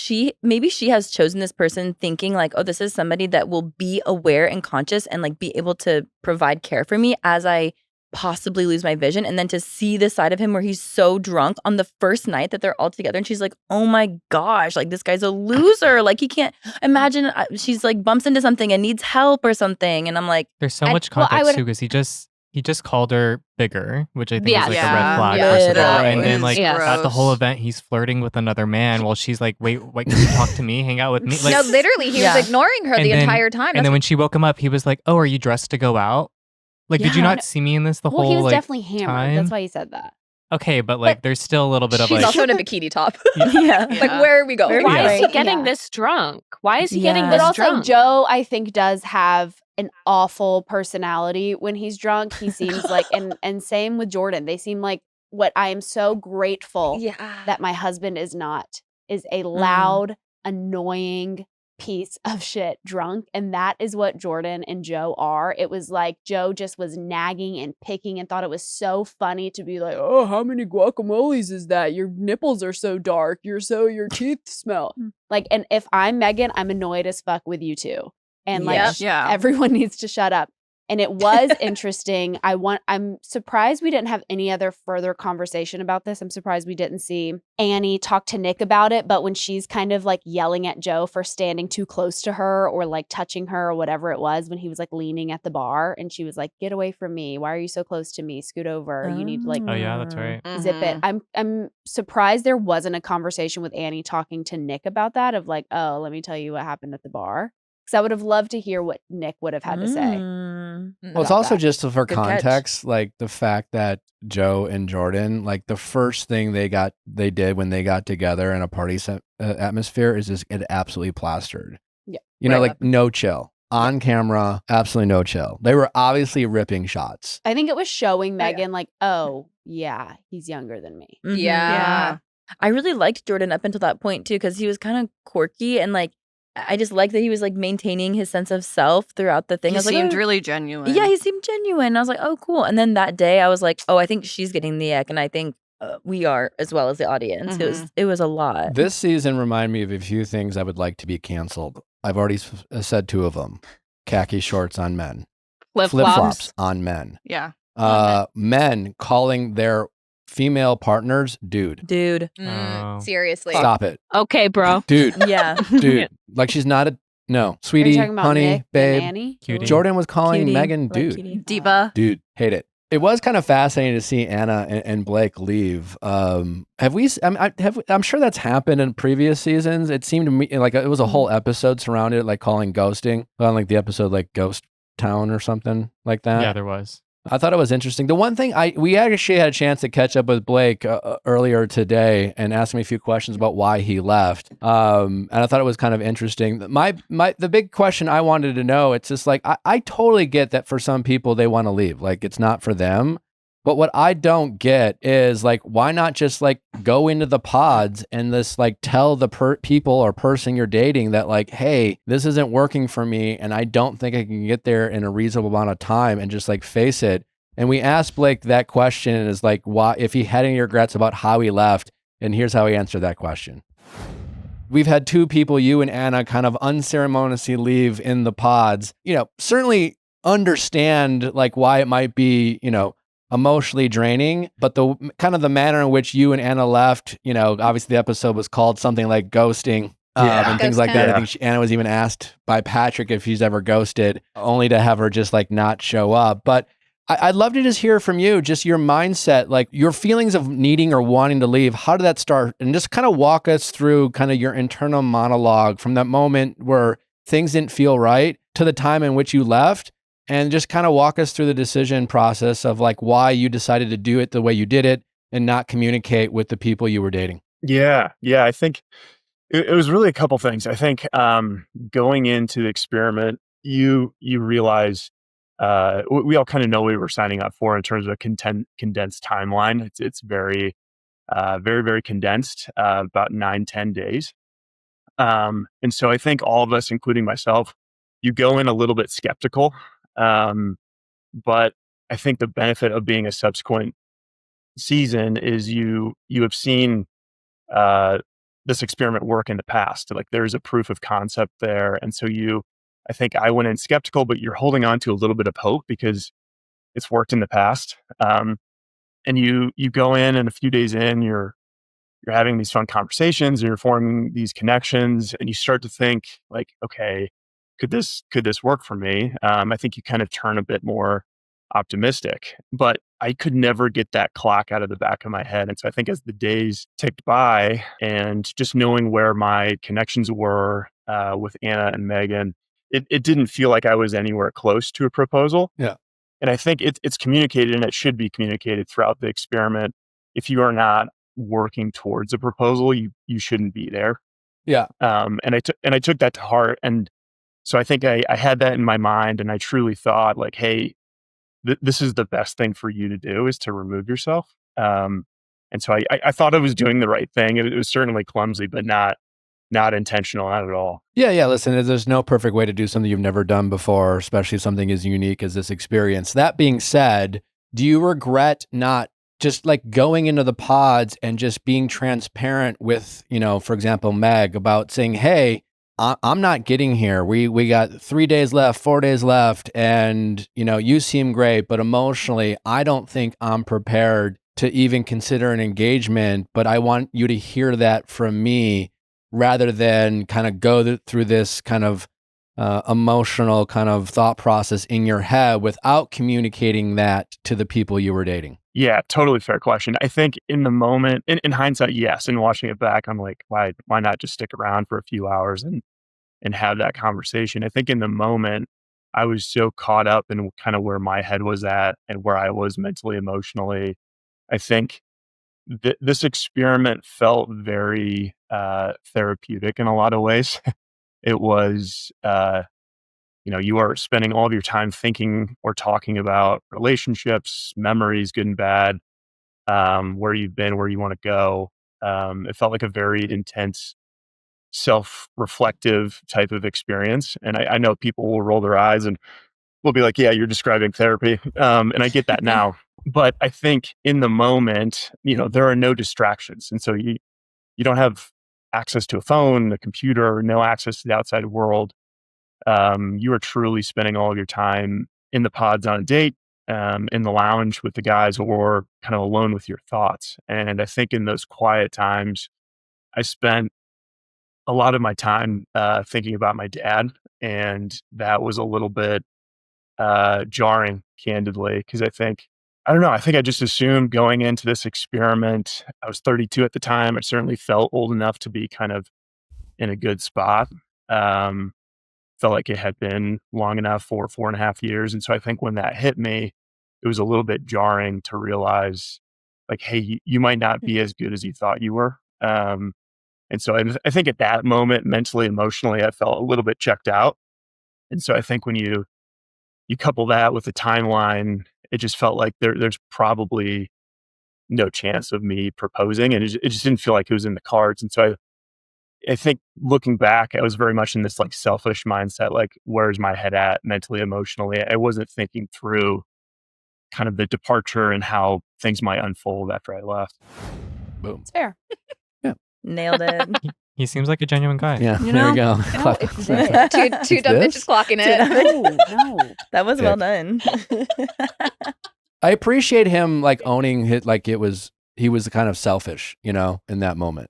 maybe she has chosen this person thinking like, oh, this is somebody that will be aware and conscious and like be able to provide care for me as I possibly lose my vision. And then to see the side of him where he's so drunk on the first night that they're all together. And she's like, oh my gosh, like this guy's a loser. Like he can't imagine she's like bumps into something and needs help or something. And I'm like, there's so much context too, because he just called her bigger, which I think is like a red flag. First of all. And then like at the whole event, he's flirting with another man while she's like, wait, can you talk to me? Hang out with me? Like, no, literally, he was ignoring her the entire time. And then when she woke him up, he was like, oh, are you dressed to go out? Like, did you not see me in this the whole time? Well, he was definitely hammered. That's why he said that. Okay, but like there's still a little bit of like... She's also in a bikini top. Yeah. Like, where are we going? Why is he getting this drunk? Why is he getting this drunk? But also, drunk? Joe, I think, does have an awful personality when he's drunk. He seems like, and same with Jordan. They seem like what I am so grateful that my husband is not, is a loud, annoying piece of shit drunk. And that is what Jordan and Joe are. It was like Joe just was nagging and picking and thought it was so funny to be like, oh, how many guacamoles is that? Your nipples are so dark. Your teeth smell. Like, and if I'm Megan, I'm annoyed as fuck with you too. And like, everyone needs to shut up. And it was interesting. I'm surprised we didn't have any other further conversation about this. I'm surprised we didn't see Annie talk to Nick about it. But when she's kind of like yelling at Joe for standing too close to her or like touching her or whatever it was, when he was like leaning at the bar and she was like, get away from me. Why are you so close to me? Scoot over. You need to like, oh yeah, that's right. Zip it. I'm surprised there wasn't a conversation with Annie talking to Nick about that of like, oh, let me tell you what happened at the bar. Because I would have loved to hear what Nick would have had to say. Well, it's also just for context, like the fact that Joe and Jordan, like the first thing they did when they got together in a party atmosphere is just get absolutely plastered. Yeah, you know, like no chill on camera, absolutely no chill. They were obviously ripping shots. I think it was showing Megan like, oh yeah, he's younger than me. Mm-hmm. Yeah. I really liked Jordan up until that point too, because he was kind of quirky and like. I just like that he was like maintaining his sense of self throughout the thing. He seemed really genuine. Yeah, he seemed genuine. I was like, oh, cool. And then that day I was like, oh, I think she's getting the ick. And I think we are as well as the audience. It was a lot. This season reminded me of a few things I would like to be canceled. I've already said two of them. Khaki shorts on men. Flip-flops on men. Yeah. Men calling their female partners dude. Seriously. Stop it. Okay, bro. Dude. Yeah. Dude. Like she's not a no. Sweetie, honey, Nick babe. and Annie? Cutie. Jordan was calling Cutie. Megan Like dude. cutie. Diva. Dude. Hate it. It was kind of fascinating to see Anna and Blake leave. Have we? I'm sure that's happened in previous seasons. It seemed to me like it was a whole episode surrounded it, like calling ghosting, on like the episode like Ghost Town or something like that. Yeah, there was. I thought it was interesting. The one thing we actually had a chance to catch up with Blake earlier today and ask me a few questions about why he left. And I thought it was kind of interesting. The big question I wanted to know, it's just like, I totally get that for some people they want to leave. Like it's not for them. But what I don't get is like, why not just like go into the pods and this like tell the people or person you're dating that like, hey, this isn't working for me and I don't think I can get there in a reasonable amount of time, and just like face it. And we asked Blake that question, is like, why, if he had any regrets about how he left, and here's how he answered that question. We've had two people, you and Anna, kind of unceremoniously leave in the pods. You know, certainly understand like why it might be, you know, emotionally draining, but the kind of the manner in which you and Anna left, you know, obviously the episode was called something like ghosting and things like that. I think Anna was even asked by Patrick if she's ever ghosted, only to have her just like not show up. But I'd love to just hear from you, just your mindset, like your feelings of needing or wanting to leave. How did that start? And just kind of walk us through kind of your internal monologue from that moment where things didn't feel right to the time in which you left. And just kind of walk us through the decision process of like why you decided to do it the way you did it and not communicate with the people you were dating. Yeah. I think it was really a couple things. I think going into the experiment, you realize we all kind of know what we were signing up for in terms of a condensed timeline. It's very, very condensed, about 9-10 days. And so I think all of us, including myself, you go in a little bit skeptical. But I think the benefit of being a subsequent season is you have seen this experiment work in the past. Like there's a proof of concept there. And so I think I went in skeptical, but you're holding on to a little bit of hope because it's worked in the past. And you go in, and a few days in, you're having these fun conversations and you're forming these connections, and you start to think like, okay, could this work for me? I think you kind of turn a bit more optimistic, but I could never get that clock out of the back of my head. And so I think as the days ticked by and just knowing where my connections were with Anna and Megan, it didn't feel like I was anywhere close to a proposal. Yeah. And I think it's communicated, and it should be communicated throughout the experiment. If you are not working towards a proposal, you shouldn't be there. Yeah. And I took that to heart. And so I think I had that in my mind, and I truly thought like, hey, this is the best thing for you to do, is to remove yourself. And so I thought I was doing the right thing. It was certainly clumsy, but not intentional, not at all. Yeah. Listen, there's no perfect way to do something you've never done before, especially something as unique as this experience. That being said, do you regret not just like going into the pods and just being transparent with, you know, for example, Meg, about saying, hey, I'm not getting here. We got 3 days left, 4 days left. And, you know, you seem great, but emotionally, I don't think I'm prepared to even consider an engagement, but I want you to hear that from me rather than kind of go through this kind of emotional kind of thought process in your head without communicating that to the people you were dating. Yeah, totally fair question. I think in the moment, in hindsight, yes. And watching it back, I'm like, why not just stick around for a few hours and have that conversation? I think in the moment, I was so caught up in kind of where my head was at and where I was mentally, emotionally. I think this experiment felt very therapeutic in a lot of ways. It was, you are spending all of your time thinking or talking about relationships, memories, good and bad, where you've been, where you want to go. It felt like a very intense, self-reflective type of experience. And I know people will roll their eyes and will be like, yeah, you're describing therapy. And I get that now. But I think in the moment, there are no distractions. And so you don't have access to a phone, a computer, no access to the outside world. You are truly spending all of your time in the pods on a date, in the lounge with the guys, or kind of alone with your thoughts. And I think in those quiet times, I spent a lot of my time thinking about my dad. And that was a little bit jarring, candidly, because I think I don't know. I think I just assumed going into this experiment, I was 32 at the time. I certainly felt old enough to be kind of in a good spot. Felt like it had been long enough for 4.5 years. And so I think when that hit me, it was a little bit jarring to realize like, hey, you might not be as good as you thought you were. And so I think at that moment, mentally, emotionally, I felt a little bit checked out. And so I think when you couple that with the timeline, it just felt like there's probably no chance of me proposing. And it just didn't feel like it was in the cards. And so I think looking back, I was very much in this like selfish mindset, like where's my head at mentally, emotionally. I wasn't thinking through kind of the departure and how things might unfold after I left. Boom. It's fair. Nailed it. He seems like a genuine guy. Yeah, You there we know? go. No, it's this. Two dumb this? bitches clocking it. No. That was Dick. well done. I appreciate him like owning it, like he was kind of selfish, in that moment.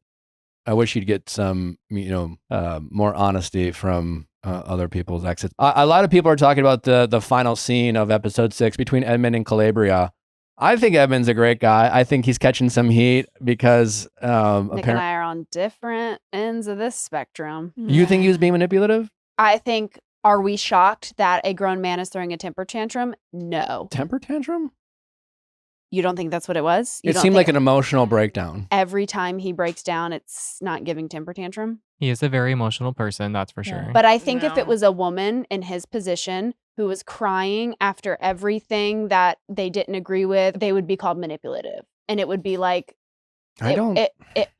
I wish he'd get some, more honesty from other people's exits. A lot of people are talking about the final scene of episode 6 between Edmund and Calabria. I think Edmund's a great guy. I think he's catching some heat because Nick and I are on different ends of this spectrum. You think he was being manipulative? I think, are we shocked that a grown man is throwing a temper tantrum? No. Temper tantrum? You don't think that's what it was? You It don't seemed think like an emotional breakdown. every time he breaks down, it's not giving temper tantrum? He is a very emotional person, that's for sure. But I think if No. it was a woman in his position who was crying after everything that they didn't agree with, they would be called manipulative. And it would be like, I don't. It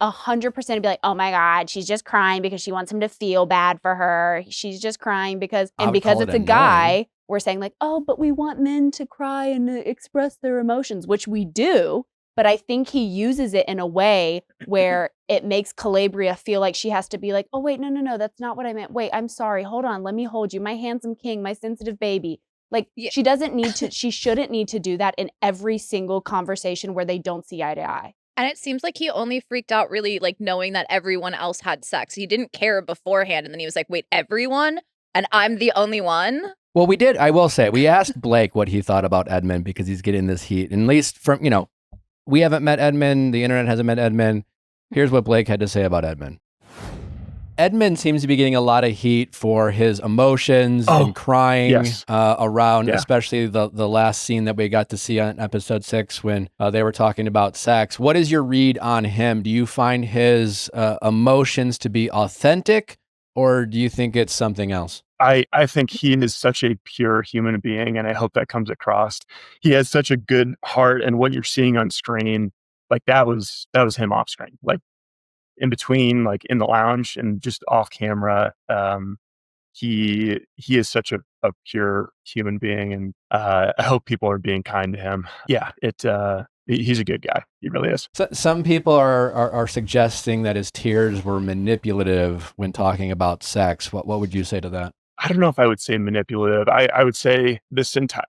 100% be like, oh my God, she's just crying because she wants him to feel bad for her. She's just crying because, I and would because call it's it a guy, annoying. we're saying like, oh, but we want men to cry and to express their emotions, which we do. But I think he uses it in a way where it makes Calabria feel like she has to be like, oh, wait, no, that's not what I meant. Wait, I'm sorry. Hold on. Let me hold you. My handsome king, my sensitive baby. Like, she doesn't need to, she shouldn't need to do that in every single conversation where they don't see eye to eye. And it seems like he only freaked out really like knowing that everyone else had sex. He didn't care beforehand. And then he was like, wait, everyone? And I'm the only one? Well, we did. I will say, we asked Blake what he thought about Edmund because he's getting this heat. And at least from, we haven't met Edmund. The internet hasn't met Edmund. Here's what Blake had to say about Edmund. Edmund seems to be getting a lot of heat for his emotions and crying around, especially the last scene that we got to see on episode 6 when they were talking about sex. What is your read on him? Do you find his emotions to be authentic, or do you think it's something else? I think he is such a pure human being, and I hope that comes across. He has such a good heart, and what you're seeing on screen, like that was him off screen. Like in between, like in the lounge and just off camera, he is such a pure human being, and I hope people are being kind to him. Yeah, he's a good guy. He really is. So, some people are suggesting that his tears were manipulative when talking about sex. What would you say to that? I don't know if I would say manipulative. I would say this entire.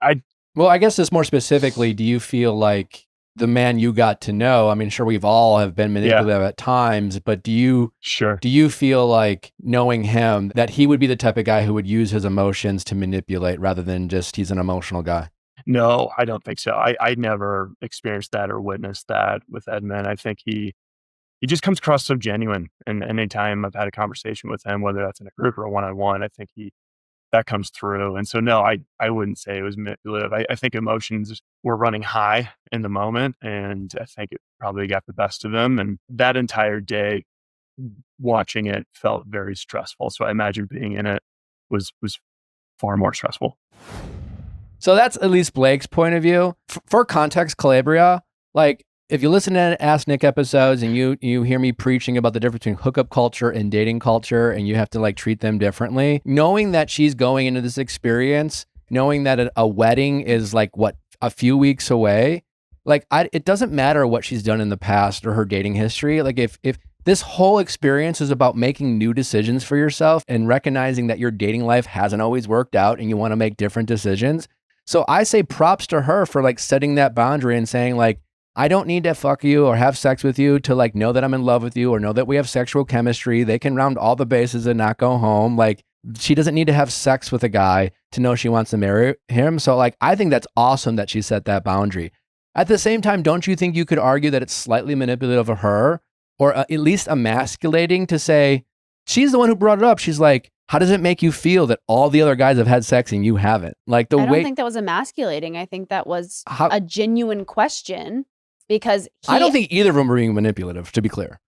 Well, I guess this more specifically, do you feel like the man you got to know, I mean, sure, we've all have been manipulative at times, but do you feel like knowing him that he would be the type of guy who would use his emotions to manipulate rather than just he's an emotional guy? No, I don't think so. I never experienced that or witnessed that with Edmund. I think he just comes across so genuine. And anytime I've had a conversation with him, whether that's in a group or a one-on-one, I think that comes through. And so, no, I wouldn't say it was manipulative. I think emotions were running high in the moment, and I think it probably got the best of him. And that entire day, watching it felt very stressful. So I imagine being in it was far more stressful. So that's at least Blake's point of view. For context, Calabria, like, if you listen to Ask Nick episodes and you hear me preaching about the difference between hookup culture and dating culture, and you have to like treat them differently, knowing that she's going into this experience, knowing that a wedding is like a few weeks away, like it doesn't matter what she's done in the past or her dating history. Like if this whole experience is about making new decisions for yourself and recognizing that your dating life hasn't always worked out and you want to make different decisions. So I say props to her for like setting that boundary and saying like, I don't need to fuck you or have sex with you to like know that I'm in love with you or know that we have sexual chemistry. They can round all the bases and not go home. Like, she doesn't need to have sex with a guy to know she wants to marry him. So like, I think that's awesome that she set that boundary. At the same time, don't you think you could argue that it's slightly manipulative of her, or at least emasculating to say, she's the one who brought it up. She's like, how does it make you feel that all the other guys have had sex and you haven't? Like the I way. don't think that was emasculating. I think that was a genuine question because I don't think either of them were being manipulative, to be clear.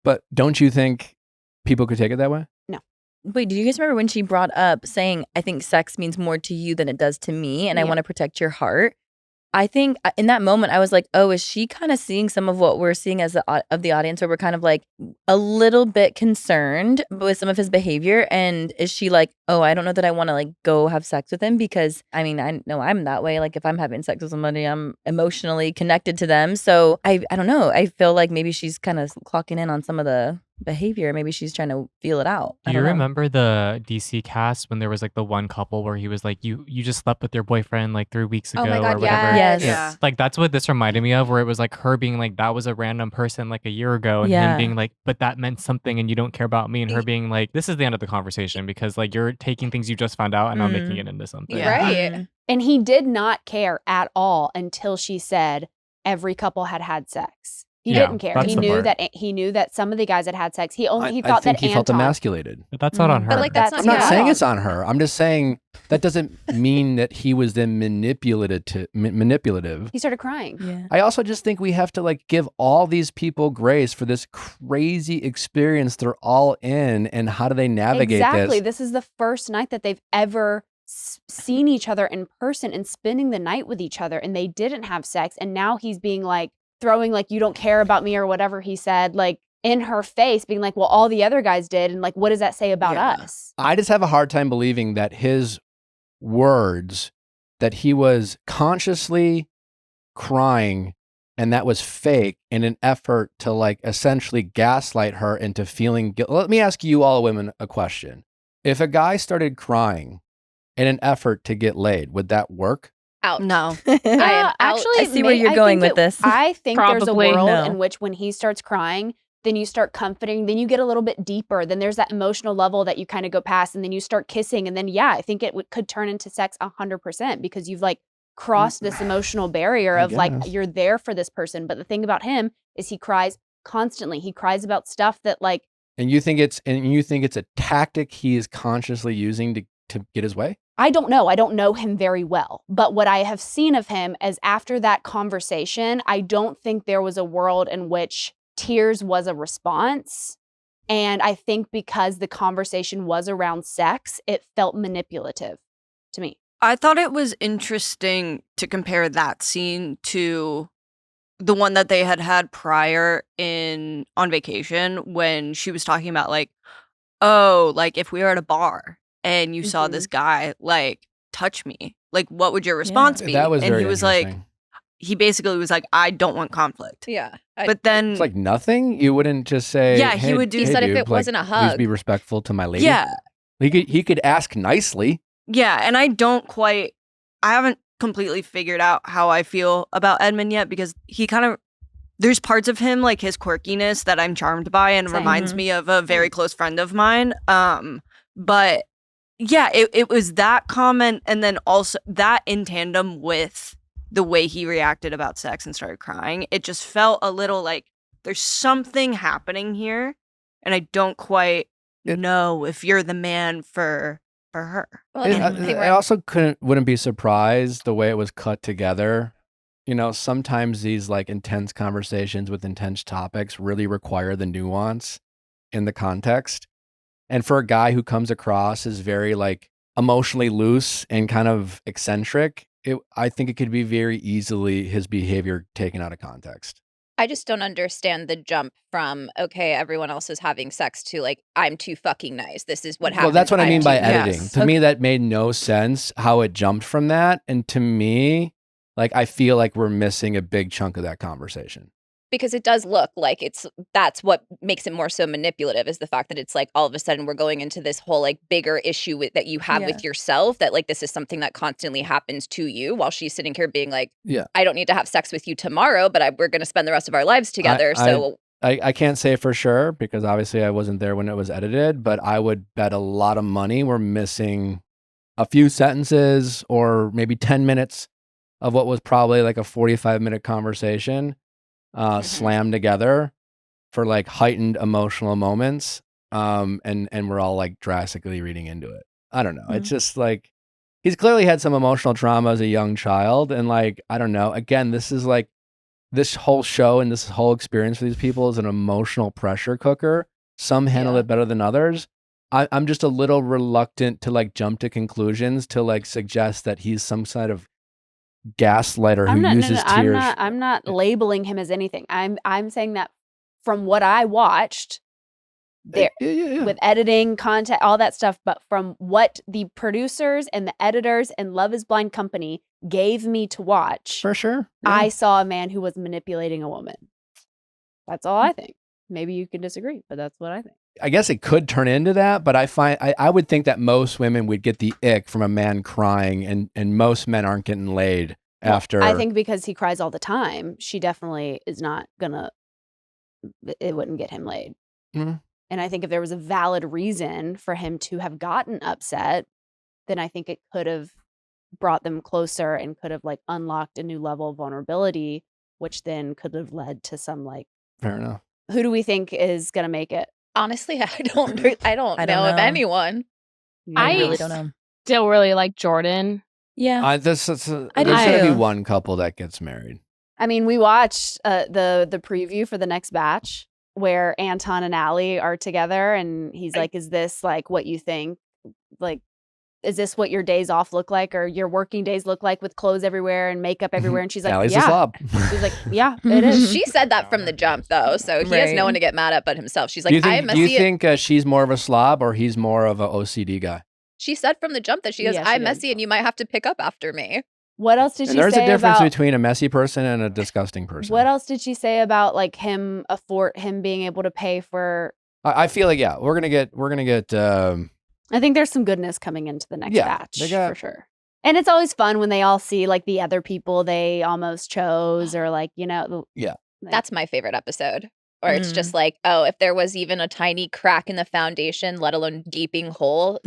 But don't you think people could take it that way? No. Wait, do you guys remember when she brought up saying, I think sex means more to you than it does to me, and I want to protect your heart? I think in that moment, I was like, oh, is she kind of seeing some of what we're seeing as of the audience, where we're kind of like a little bit concerned with some of his behavior? And is she like, oh, I don't know that I want to like go have sex with him, because I mean, I know I'm that way. Like if I'm having sex with somebody, I'm emotionally connected to them. So I don't know. I feel like maybe she's kind of clocking in on some of the behavior. Maybe she's trying to feel it out. Do you remember the DC cast when there was like the one couple where he was like, you just slept with your boyfriend like 3 weeks ago Oh my God, or whatever? Yes. Yeah. Like that's what this reminded me of, where it was like her being like, that was a random person like a year ago, and Yeah. him being like, but that meant something and you don't care about me, and her being like, this is the end of the conversation because like you're taking things you just found out and now making it into something. Yeah. Right. And he did not care at all until she said every couple had sex. He Yeah, didn't care. that's He the knew part. he knew that some of the guys had sex. He I thought think that he felt Anton. emasculated. But that's not on her. But like that's That's not. I'm not Yeah. saying it's on her. I'm just saying that doesn't mean that he was then manipulative. He started crying. Yeah. I also just think we have to like give all these people grace for this crazy experience they're all in, and how do they navigate Exactly. this? This is the first night that they've ever seen each other in person and spending the night with each other, and they didn't have sex. And now he's being like throwing like, you don't care about me or whatever he said, like in her face, being like, well, all the other guys did, and like, what does that say about us? I just have a hard time believing that his words, that he was consciously crying and that was fake in an effort to like essentially gaslight her into feeling guilt. Let me ask you all women a question. If a guy started crying in an effort to get laid, would that work? Out. No. I am out. Actually, I see where you're going with this. I think there's a Probably world no. in which when he starts crying, then you start comforting, then you get a little bit deeper, then there's that emotional level that you kind of go past, and then you start kissing, and then I think it could turn into sex 100% because you've like crossed this emotional barrier I of like guess. you're there for this person. But the thing about him is he cries constantly. He cries about stuff that like And you think it's a tactic he is consciously using to get his way? I don't know. I don't know him very well. But what I have seen of him is after that conversation, I don't think there was a world in which tears was a response. And I think because the conversation was around sex, it felt manipulative to me. I thought it was interesting to compare that scene to the one that they had prior on vacation, when she was talking about like, oh, like if we were at a bar and you saw this guy like touch me, like what would your response be? That was and very he was like, interesting. he basically was like, I don't want conflict. Yeah. But then It's like nothing. You wouldn't just say, Yeah, he "Hey, would do- He hey, said if dude, it wasn't a Please hug." be respectful to my lady." yeah, He could ask nicely. yeah, and I haven't completely figured out how I feel about Edmund yet, because he kind of, there's parts of him, like his quirkiness, that I'm charmed by and Same. reminds me of a very close friend of mine. But yeah, it was that comment, and then also that in tandem with the way he reacted about sex and started crying. It just felt a little like there's something happening here, and I don't quite know if you're the man for her. Well, I I, think I also wouldn't be surprised the way it was cut together. You know, sometimes these like intense conversations with intense topics really require the nuance in the context. And for a guy who comes across as very like emotionally loose and kind of eccentric, I think it could be very easily his behavior taken out of context. I just don't understand the jump from, okay, everyone else is having sex, to like, I'm too fucking nice. This is what happens. Well, that's what I I'm mean by too- editing. Yes. To me, that made no sense how it jumped from that. And to me, like, I feel like we're missing a big chunk of that conversation. Because it does look like that's what makes it more so manipulative, is the fact that it's like all of a sudden we're going into this whole like bigger issue that you have with yourself, that like this is something that constantly happens to you, while she's sitting here being like, Yeah. I don't need to have sex with you tomorrow, but we're going to spend the rest of our lives together. I can't say for sure because obviously I wasn't there when it was edited, but I would bet a lot of money we're missing a few sentences or maybe 10 minutes of what was probably like a 45-minute conversation slammed together for like heightened emotional moments. And we're all like drastically reading into it. I don't know. It's just like, he's clearly had some emotional trauma as a young child. And like, I don't know. Again, this is like, this whole show and this whole experience for these people is an emotional pressure cooker. Some handle it better than others. I'm just a little reluctant to like jump to conclusions to like suggest that he's some sort of gaslighter who uses tears. I'm not labeling him as anything. I'm saying that from what I watched, there with editing, content, all that stuff, but from what the producers and the editors and Love is Blind company gave me to watch, for sure, I saw a man who was manipulating a woman. That's all I think. Maybe you can disagree, but that's what I think. I guess it could turn into that, but I would think that most women would get the ick from a man crying, and most men aren't getting laid after. I think because he cries all the time, she definitely is not gonna. It wouldn't get him laid. Mm-hmm. And I think if there was a valid reason for him to have gotten upset, then I think it could have brought them closer and could have like unlocked a new level of vulnerability, which then could have led to some like. Fair enough. Who do we think is gonna make it? Honestly, I don't know of anyone. I really don't know. Still really like Jordan. Yeah. There's gonna be one couple that gets married. I mean, we watched the preview for the next batch where Anton and Allie are together, and he's like, "Is this like what you think? Like, is this what your days off look like, or your working days look like with clothes everywhere and makeup everywhere?" And she's like, Allie's "Yeah." a slob. She's like, "Yeah, it is." She said that from the jump, though, so he has no one to get mad at but himself. She's like, do you think she's more of a slob or he's more of an OCD guy? She said from the jump that she goes, I'm messy and you might have to pick up after me. What else did she say about... There's a difference between a messy person and a disgusting person. What else did she say about like him being able to pay for... I feel like, yeah, we're gonna get I think there's some goodness coming into the next batch for sure. And it's always fun when they all see like the other people they almost chose, or like, you know. Yeah. That's my favorite episode. Or it's just like, oh, if there was even a tiny crack in the foundation, let alone gaping hole,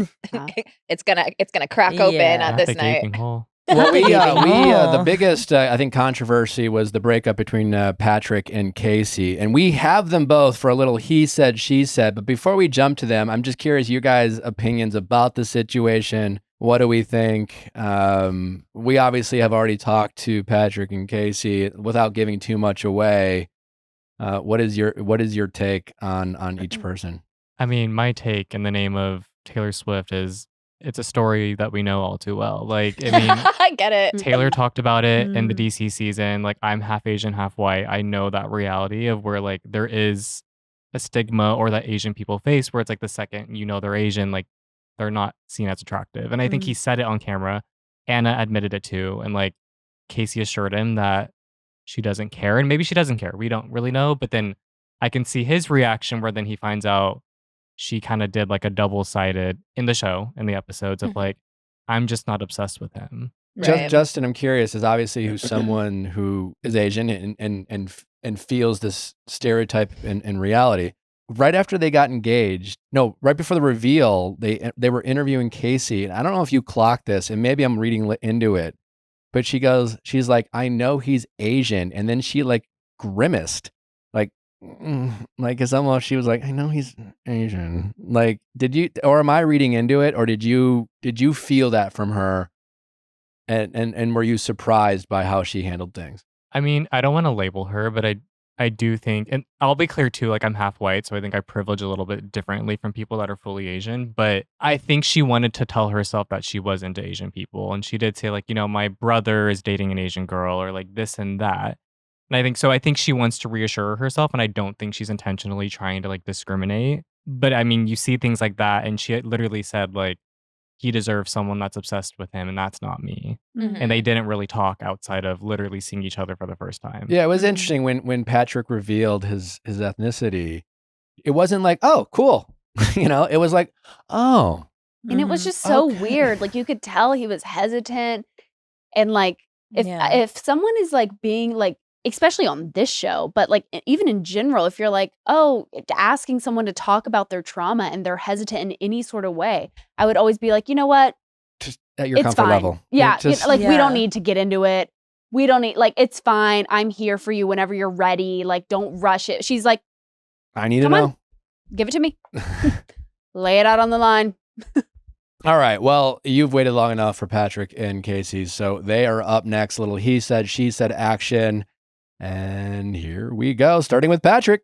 it's gonna crack open at this night. Gaping hole. Well, the biggest I think controversy was the breakup between Patrick and Kacie, and we have them both for a little he said she said. But before we jump to them, I'm just curious you guys' opinions about the situation. What do we think? We obviously have already talked to Patrick and Kacie without giving too much away. What is your take on each person? I mean, my take in the name of Taylor Swift is it's a story that we know all too well. Like, I mean, I get it. Taylor talked about it in the DC season. Like, I'm half Asian, half white. I know that reality of where like there is a stigma or that Asian people face where it's like the second you know they're Asian, like they're not seen as attractive. And I think he said it on camera. Anna admitted it too. And like Kacie assured him that she doesn't care. And maybe she doesn't care. We don't really know. But then I can see his reaction where then he finds out she kind of did like a double-sided in the show, in the episodes of like, I'm just not obsessed with him. Right. Justin, I'm curious, is obviously who's someone who is Asian and feels this stereotype in reality. Right after they got engaged, right before the reveal, they were interviewing Kacie, and I don't know if you clocked this, and maybe I'm reading into it, but she's like, I know he's Asian, and then she like grimaced, like it's almost, she was like, I know he's Asian. Like, did you, or am I reading into it, or did you feel that from her, and were you surprised by how she handled things? I mean, I don't want to label her, but I do think, and I'll be clear too, like I'm half white, so I think I privilege a little bit differently from people that are fully Asian, but I think she wanted to tell herself that she was into Asian people, and she did say like, my brother is dating an Asian girl, or like this and that. And I think she wants to reassure herself, and I don't think she's intentionally trying to like discriminate. But I mean, you see things like that, and she literally said like, he deserves someone that's obsessed with him, and that's not me. Mm-hmm. And they didn't really talk outside of literally seeing each other for the first time. Yeah, it was interesting when Patrick revealed his ethnicity. It wasn't like, oh, cool. It was like, oh. And it was just so weird. Like, you could tell he was hesitant. And like, if someone is like being like, especially on this show, but like even in general, if you're like, oh, asking someone to talk about their trauma and they're hesitant in any sort of way, I would always be like, you know what? Just at your comfort level. Yeah. We don't need to get into it. we don't need, like, it's fine. I'm here for you whenever you're ready. Like, don't rush it. She's like, I need to come know. on, give it to me. Lay it out on the line. All right. Well, you've waited long enough for Patrick and Kacie, so they are up next. Little he said, she said action. And here we go, starting with Patrick.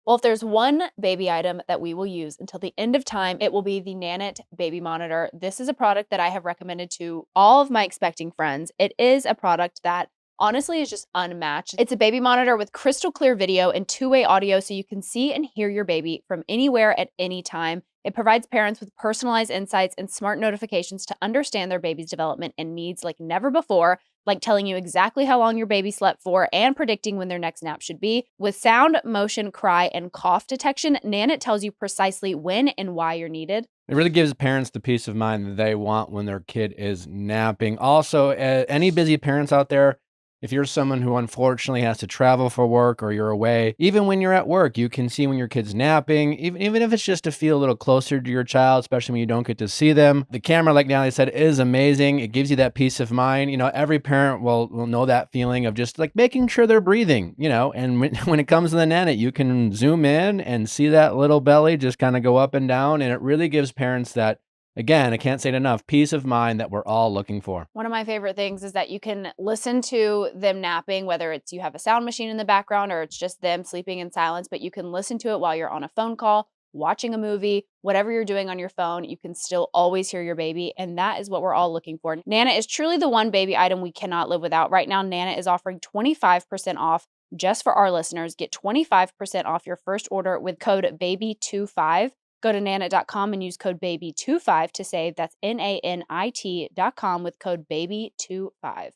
Well, if there's one baby item that we will use until the end of time, it will be the Nanit Baby Monitor. This is a product that I have recommended to all of my expecting friends. It is a product that honestly is just unmatched. It's a baby monitor with crystal clear video and two-way audio so you can see and hear your baby from anywhere at any time. It provides parents with personalized insights and smart notifications to understand their baby's development and needs like never before, like telling you exactly how long your baby slept for and predicting when their next nap should be. With sound, motion, cry, and cough detection, Nanit tells you precisely when and why you're needed. It really gives parents the peace of mind that they want when their kid is napping. Also, any busy parents out there, if you're someone who unfortunately has to travel for work or you're away, even when you're at work, you can see when your kid's napping, even if it's just to feel a little closer to your child, especially when you don't get to see them. The camera, like Natalie said, is amazing. It gives you that peace of mind. You know, every parent will know that feeling of just like making sure they're breathing, you know, and when it comes to the Nanit, you can zoom in and see that little belly just kind of go up and down. And it really gives parents that, again, I can't say it enough, peace of mind that we're all looking for. One of my favorite things is that you can listen to them napping, whether it's you have a sound machine in the background or it's just them sleeping in silence, but you can listen to it while you're on a phone call, watching a movie, whatever you're doing on your phone, you can still always hear your baby. And that is what we're all looking for. Nanit is truly the one baby item we cannot live without. Right now, Nanit is offering 25% off just for our listeners. Get 25% off your first order with code BABY25. Go to nanit.com and use code BABY25 to save. That's NANIT.com with code BABY25.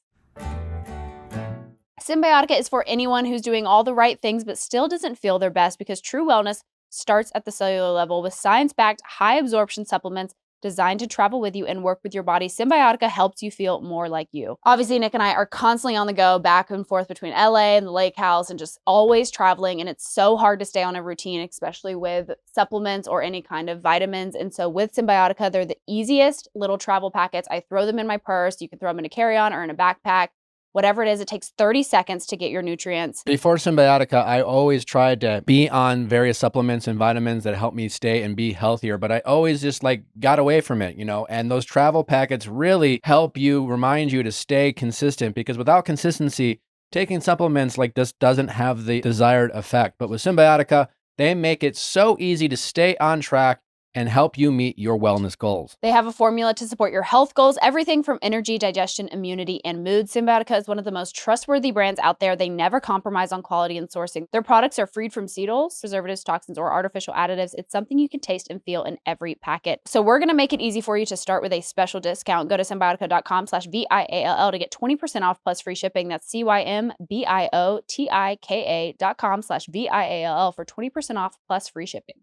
Symbiotica is for anyone who's doing all the right things but still doesn't feel their best, because true wellness starts at the cellular level. With science-backed, high-absorption supplements designed to travel with you and work with your body, Symbiotica helps you feel more like you. Obviously, Nick and I are constantly on the go, back and forth between LA and the lake house and just always traveling. And it's so hard to stay on a routine, especially with supplements or any kind of vitamins. And so with Symbiotica, they're the easiest little travel packets. I throw them in my purse. You can throw them in a carry-on or in a backpack. Whatever it is, it takes 30 seconds to get your nutrients. Before Symbiotica, I always tried to be on various supplements and vitamins that help me stay and be healthier, but I always just like got away from it, you know, and those travel packets really help you, remind you to stay consistent, because without consistency, taking supplements like this doesn't have the desired effect. But with Symbiotica, they make it so easy to stay on track and help you meet your wellness goals. They have a formula to support your health goals, everything from energy, digestion, immunity, and mood. Symbiotica is one of the most trustworthy brands out there. They never compromise on quality and sourcing. Their products are freed from seed oils, preservatives, toxins, or artificial additives. It's something you can taste and feel in every packet. So we're going to make it easy for you to start with a special discount. Go to symbiotica.com/VIALL to get 20% off plus free shipping. That's CYMBIOTIKA.com/VIALL for 20% off plus free shipping.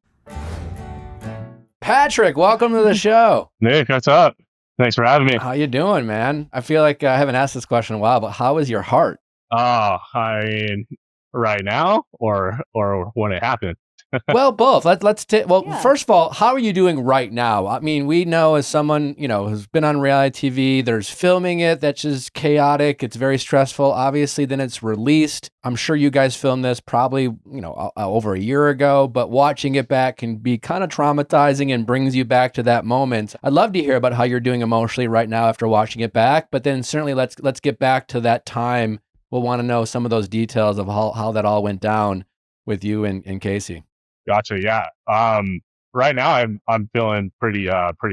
Patrick, welcome to the show. Nick, what's up? Thanks for having me. How you doing, man? I feel like I haven't asked this question in a while, but how is your heart? Oh, I mean, right now or when it happened? Well, both. Let's Yeah. First of all, how are you doing right now? I mean, we know as someone, you know, who's been on reality TV, there's filming it, that's just chaotic. It's very stressful. Obviously, then it's released. I'm sure you guys filmed this probably, you know, over a year ago, but watching it back can be kind of traumatizing and brings you back to that moment. I'd love to hear about how you're doing emotionally right now after watching it back, but then certainly let's get back to that time. We'll want to know some of those details of how that all went down with you and Kacie. Gotcha. Yeah. Right now I'm feeling pretty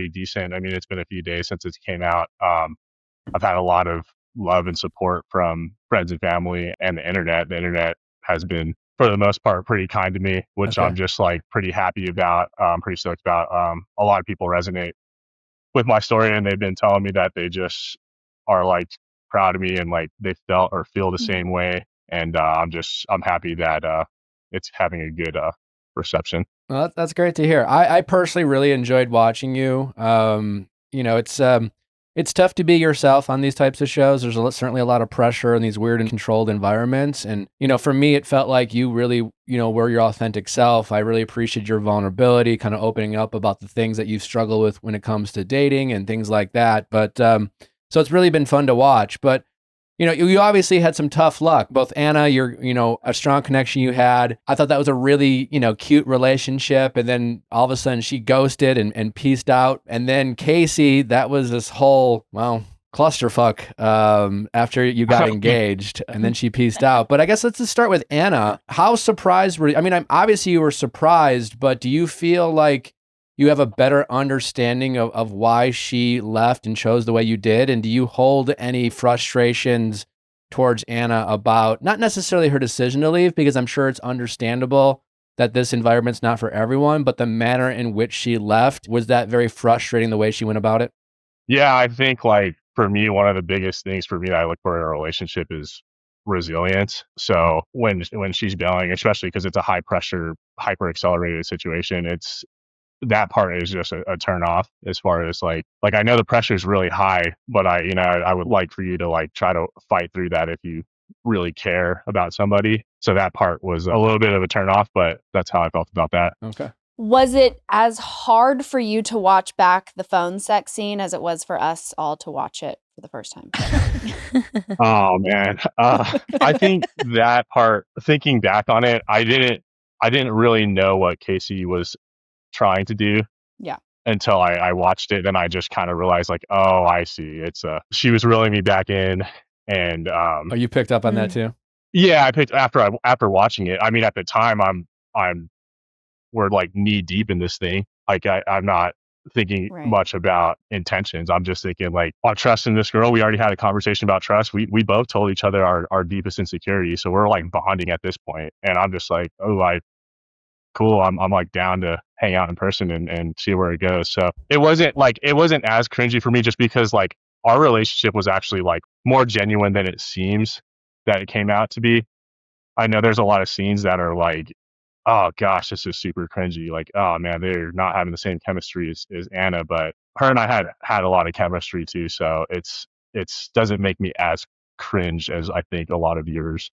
decent. I mean, it's been a few days since it came out. I've had a lot of love and support from friends and family and the internet. The internet has been, for the most part, pretty kind to me, which Okay. I'm just like pretty happy about. Pretty stoked about. A lot of people resonate with my story, and they've been telling me that they just are like proud of me and like they felt or feel the same way. And I'm happy that it's having a good reception. Well, that's great to hear. I personally really enjoyed watching you. You know, it's tough to be yourself on these types of shows. There's certainly a lot of pressure in these weird and controlled environments. And, you know, for me, it felt like you really, you know, were your authentic self. I really appreciated your vulnerability, kind of opening up about the things that you struggle with when it comes to dating and things like that. But So it's really been fun to watch. But you obviously had some tough luck. Both Anna, a strong connection you had. I thought that was a really, cute relationship. And then all of a sudden she ghosted and pieced out. And then Kacie, that was this whole, clusterfuck after you got engaged. And then she pieced out. But I guess let's just start with Anna. How surprised were you? I mean, obviously you were surprised, but do you feel like you have a better understanding of why she left and chose the way you did? And do you hold any frustrations towards Anna about not necessarily her decision to leave, because I'm sure it's understandable that this environment's not for everyone, but the manner in which she left, was that very frustrating the way she went about it? Yeah, I think for me, one of the biggest things for me that I look for in a relationship is resilience. So when she's bailing, especially because it's a high pressure, hyper accelerated situation, that part is just a turn off as far as like I know the pressure is really high, but I would like for you to try to fight through that if you really care about somebody. So that part was a little bit of a turn off, but that's how I felt about that. Okay. Was it as hard for you to watch back the phone sex scene as it was for us all to watch it for the first time? Oh man. I think that part, thinking back on it, I didn't really know what Kacie was trying to do. Yeah. Until I watched it, then I just kind of realized oh, I see. It's she was reeling me back in, and oh, you picked up on that too? Yeah, I picked after watching it. I mean, at the time, we're knee deep in this thing. I'm not thinking much about intentions. I'm just thinking I'm trusting this girl. We already had a conversation about trust. We both told each other our deepest insecurities, so we're bonding at this point. And I'm just cool. I'm down to hang out in person and see where it goes. So it wasn't as cringy for me, just because our relationship was actually more genuine than it seems that it came out to be. I know there's a lot of scenes that are oh gosh, this is super cringy. Oh man, they're not having the same chemistry as Anna, but her and I had a lot of chemistry too. So it's doesn't make me as cringe as I think a lot of viewers.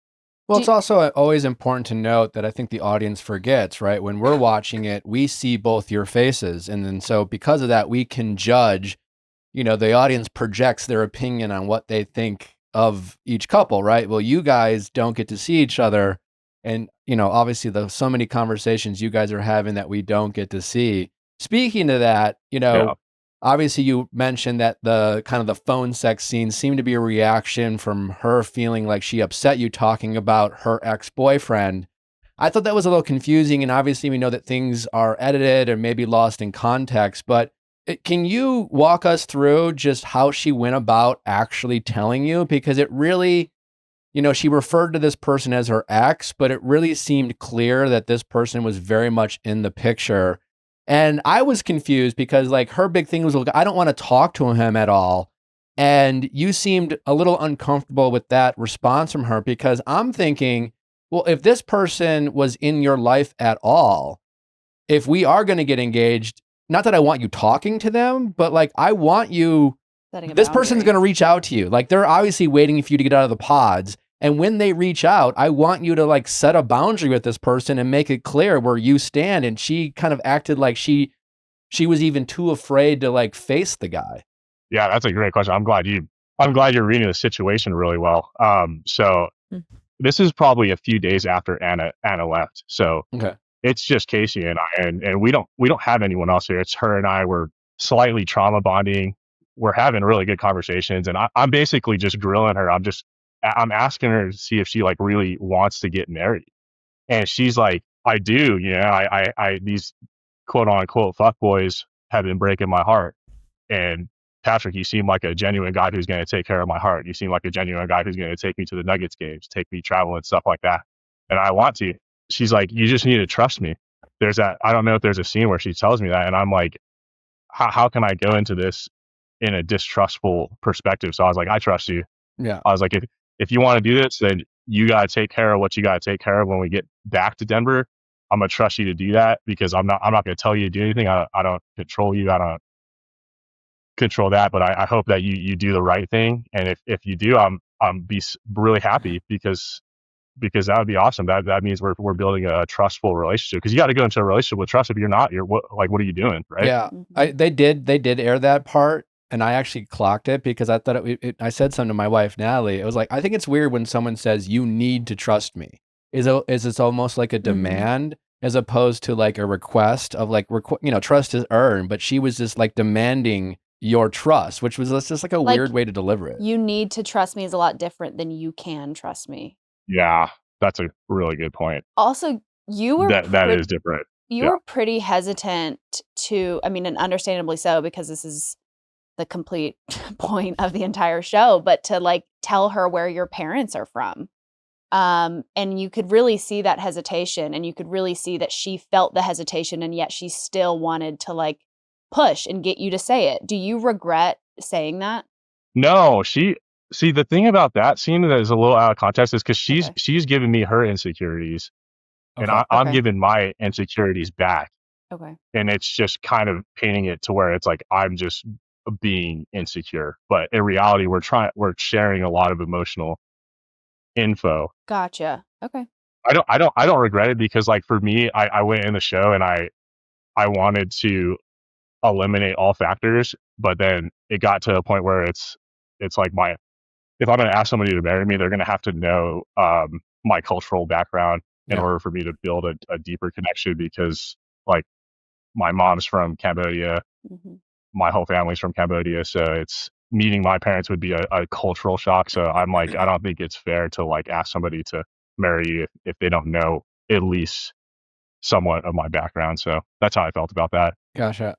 Well, it's also always important to note that I think the audience forgets, right? When we're watching it, we see both your faces. And then so because of that, we can judge, the audience projects their opinion on what they think of each couple, right? Well, you guys don't get to see each other. And, obviously there's so many conversations you guys are having that we don't get to see. Speaking of that, obviously you mentioned that the kind of the phone sex scene seemed to be a reaction from her feeling like she upset you talking about her ex-boyfriend. I thought that was a little confusing, and obviously we know that things are edited or maybe lost in context, but can you walk us through just how she went about actually telling you? Because it really, she referred to this person as her ex, but it really seemed clear that this person was very much in the picture. And I was confused because her big thing was, I don't want to talk to him at all. And you seemed a little uncomfortable with that response from her, because I'm thinking, well, if this person was in your life at all, if we are going to get engaged, not that I want you talking to them, but I want you, this person's going to reach out to you. They're obviously waiting for you to get out of the pods. And when they reach out, I want you to set a boundary with this person and make it clear where you stand. And she kind of acted like she was even too afraid to face the guy. Yeah, that's a great question. I'm glad you're reading the situation really well. So this is probably a few days after Anna left. So okay. It's just Kacie and I, and we don't have anyone else here. It's her and I. We're slightly trauma bonding. We're having really good conversations, and I'm basically just grilling her. I'm asking her to see if she really wants to get married. And she's like, I do, I these quote unquote fuckboys have been breaking my heart. And Patrick, you seem like a genuine guy who's going to take care of my heart. You seem like a genuine guy who's going to take me to the Nuggets games, take me traveling, stuff like that. And I want to. She's like, you just need to trust me. There's that. I don't know if there's a scene where she tells me that. And I'm like, how can I go into this in a distrustful perspective? So I was like, I trust you. Yeah. I was like, if you want to do this, then you got to take care of what you got to take care of when we get back to Denver. I'm going to trust you to do that, because I'm not going to tell you to do anything. I don't control you. I don't control that, but I hope that you do the right thing. And if you do, I'm be really happy, because that would be awesome. That means we're building a trustful relationship, because you got to go into a relationship with trust. If you're not, what are you doing? Right. Yeah. They did air that part. and I actually clocked it because I thought I said something to my wife, Natalie. It was like, I think it's weird when someone says, you need to trust me. Is it's almost like a demand as opposed to like a request of like, trust is earned. But she was just like demanding your trust, which was just like a weird way to deliver it. You need to trust me is a lot different than you can trust me. Yeah, that's a really good point. Also, you were that is different. You were pretty hesitant to, I mean, and understandably so, because this is the complete point of the entire show, but to like tell her where your parents are from. And you could really see that hesitation, and you could really see that she felt the hesitation, and yet she still wanted to like push and get you to say it. Do you regret saying that? No, the thing about that scene that is a little out of context is because she's giving me her insecurities, and I'm giving my insecurities back. Okay. And it's just kind of painting it to where it's like I'm just being insecure, but in reality, we're sharing a lot of emotional info. Gotcha. Okay. I don't regret it because like for me, I went in the show and I wanted to eliminate all factors, but then it got to a point where it's like if I'm going to ask somebody to marry me, they're going to have to know my cultural background in order for me to build a deeper connection, because like my mom's from Cambodia, my whole family's from Cambodia, so it's meeting my parents would be a cultural shock. So I'm like, I don't think it's fair to like ask somebody to marry you if they don't know at least somewhat of my background. So that's how I felt about that. Gotcha.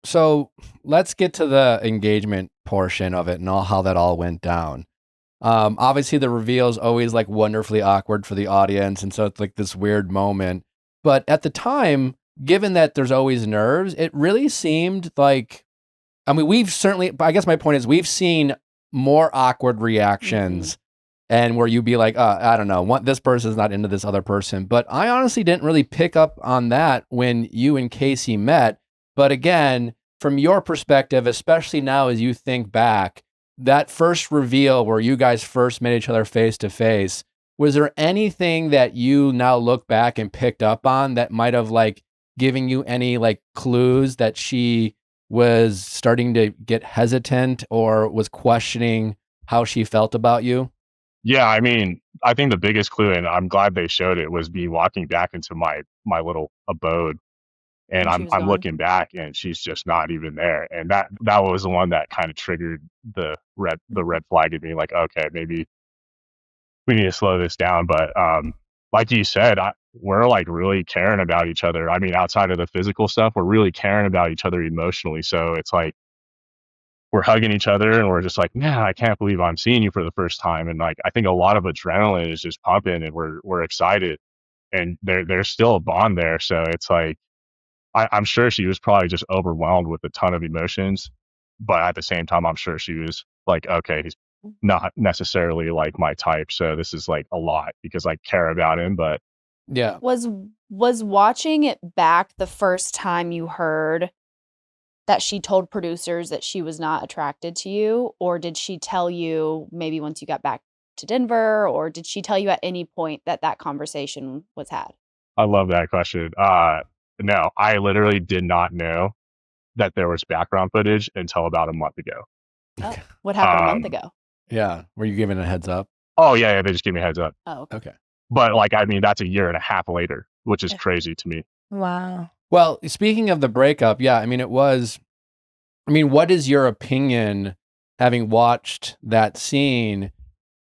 So let's get to the engagement portion of it and how that all went down. Obviously the reveal is always like wonderfully awkward for the audience, and so it's like this weird moment. But at the time, given that there's always nerves, it really seemed like, I mean, I guess my point is we've seen more awkward reactions and where you'd be like, I don't know, this person's not into this other person. But I honestly didn't really pick up on that when you and Kacie met. But again, from your perspective, especially now as you think back, that first reveal where you guys first met each other face to face, was there anything that you now look back and picked up on that might have like giving you any like clues that she was starting to get hesitant or was questioning how she felt about you? Yeah, I mean, I think the biggest clue, and I'm glad they showed it, was me walking back into my little abode, and I'm looking back, and she's just not even there, and that was the one that kind of triggered the red flag in me, like, okay, maybe we need to slow this down. But like you said, we're like really caring about each other. I mean, outside of the physical stuff, we're really caring about each other emotionally. So it's like we're hugging each other and we're just like, man, I can't believe I'm seeing you for the first time. And like, I think a lot of adrenaline is just pumping, and we're excited, and there's still a bond there. So it's like, I'm sure she was probably just overwhelmed with a ton of emotions, but at the same time, I'm sure she was like, okay, he's not necessarily like my type. So this is like a lot because I care about him. But yeah. Was watching it back the first time you heard that she told producers that she was not attracted to you, or did she tell you maybe once you got back to Denver, or did she tell you at any point that conversation was had? I love that question. No, I literally did not know that there was background footage until about a month ago. Oh, what happened a month ago? Yeah. Were you given a heads up? Oh, yeah, they just gave me a heads up. Oh, okay. But like, I mean, that's a year and a half later, which is crazy to me. Wow. Well, speaking of the breakup, yeah, I mean, what is your opinion having watched that scene?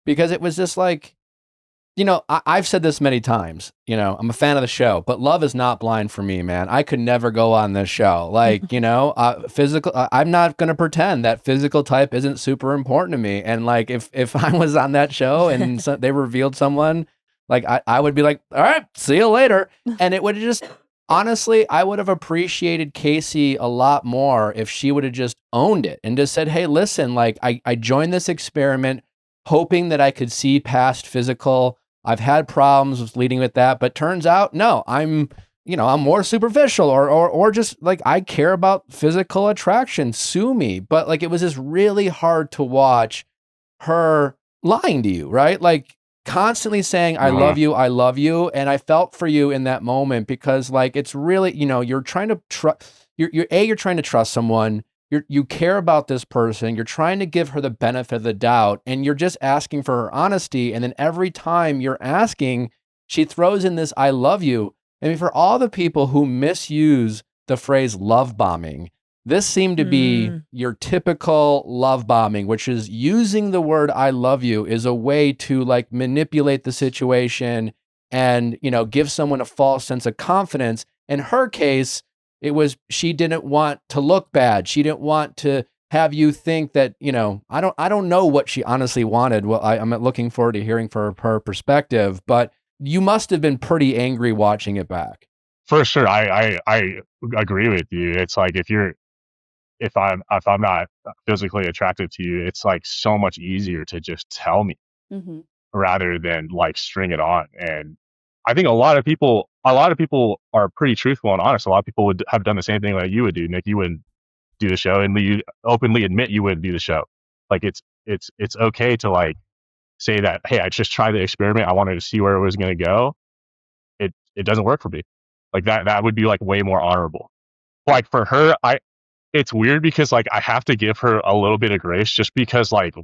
Because it was just like, I've said this many times, I'm a fan of the show, but love is not blind for me, man. I could never go on this show. Like, physical, I'm not going to pretend that physical type isn't super important to me. And like, if I was on that show and they revealed someone, like I would be like, all right, see you later. And it would just, honestly, I would have appreciated Kacie a lot more if she would have just owned it and just said, hey, listen, like I joined this experiment hoping that I could see past physical. I've had problems with leading with that, but turns out, no, I'm more superficial or just like, I care about physical attraction, sue me. But like, it was just really hard to watch her lying to you, right? Like constantly saying, I love you. And I felt for you in that moment because like, it's really, you're trying to trust, you're trying to trust someone. you care about this person, you're trying to give her the benefit of the doubt, and you're just asking for her honesty. And then every time you're asking, she throws in this, I love you. I mean, for all the people who misuse the phrase love bombing, this seemed to be your typical love bombing, which is using the word I love you is a way to like manipulate the situation and, you know, give someone a false sense of confidence. In her case, it was she didn't want to look bad. She didn't want to have you think that, you know, I don't know what she honestly wanted. Well, I'm looking forward to hearing from her perspective, but you must have been pretty angry watching it back. For sure. I agree with you. It's like if I'm not physically attracted to you, it's like so much easier to just tell me rather than like string it on. And I think a lot of people are pretty truthful and honest. A lot of people would have done the same thing like you would do, Nick. You wouldn't do the show, and you openly admit you wouldn't do the show. Like it's okay to like say that, hey, I just tried the experiment. I wanted to see where it was going to go. It doesn't work for me. Like that would be like way more honorable. Like for her, it's weird because like I have to give her a little bit of grace just because like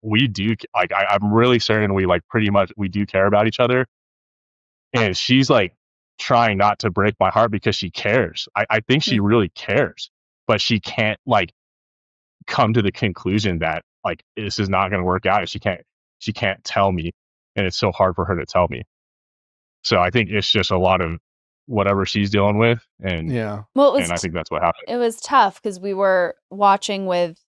we do like I'm really certain we like pretty much we do care about each other. And she's like trying not to break my heart because she cares. I think she really cares, but she can't like come to the conclusion that like this is not going to work out. She can't tell me, and it's so hard for her to tell me. So I think it's just a lot of whatever she's dealing with, and well, and I think that's what happened. It was tough because we were watching with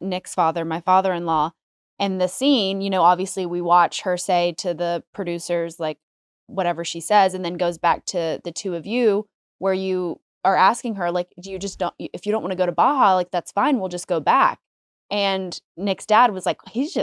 Nick's father, my father-in-law, and the scene. You know, obviously we watch her say to the producers like whatever she says, and then goes back to the two of you where you are asking her like, do you just don't, if you don't want to go to Baja, like that's fine, we'll just go back. And Nick's dad was like, he's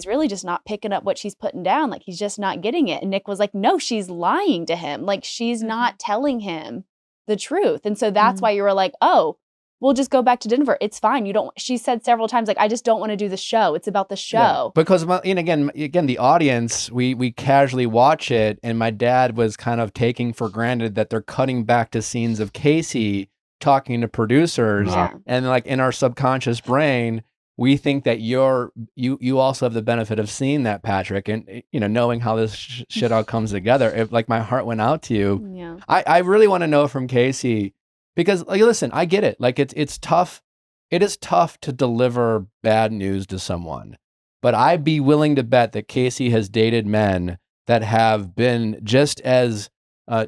really just not picking up what she's putting down, like he's just not getting it. And Nick was like, no, she's lying to him, like she's not telling him the truth. And so that's why you were like, oh, we'll just go back to Denver, it's fine. You don't, she said several times like, I just don't want to do the show, it's about the show. Yeah, because and again the audience, we casually watch it, and my dad was kind of taking for granted that they're cutting back to scenes of Kacie talking to producers, and like in our subconscious brain we think that you also have the benefit of seeing that, Patrick, and you know, knowing how this shit all comes together. Like my heart went out to you. Yeah. I really want to know from Kacie, because like, listen, I get it. Like it's tough. It is tough to deliver bad news to someone, but I'd be willing to bet that Kacie has dated men that have been just as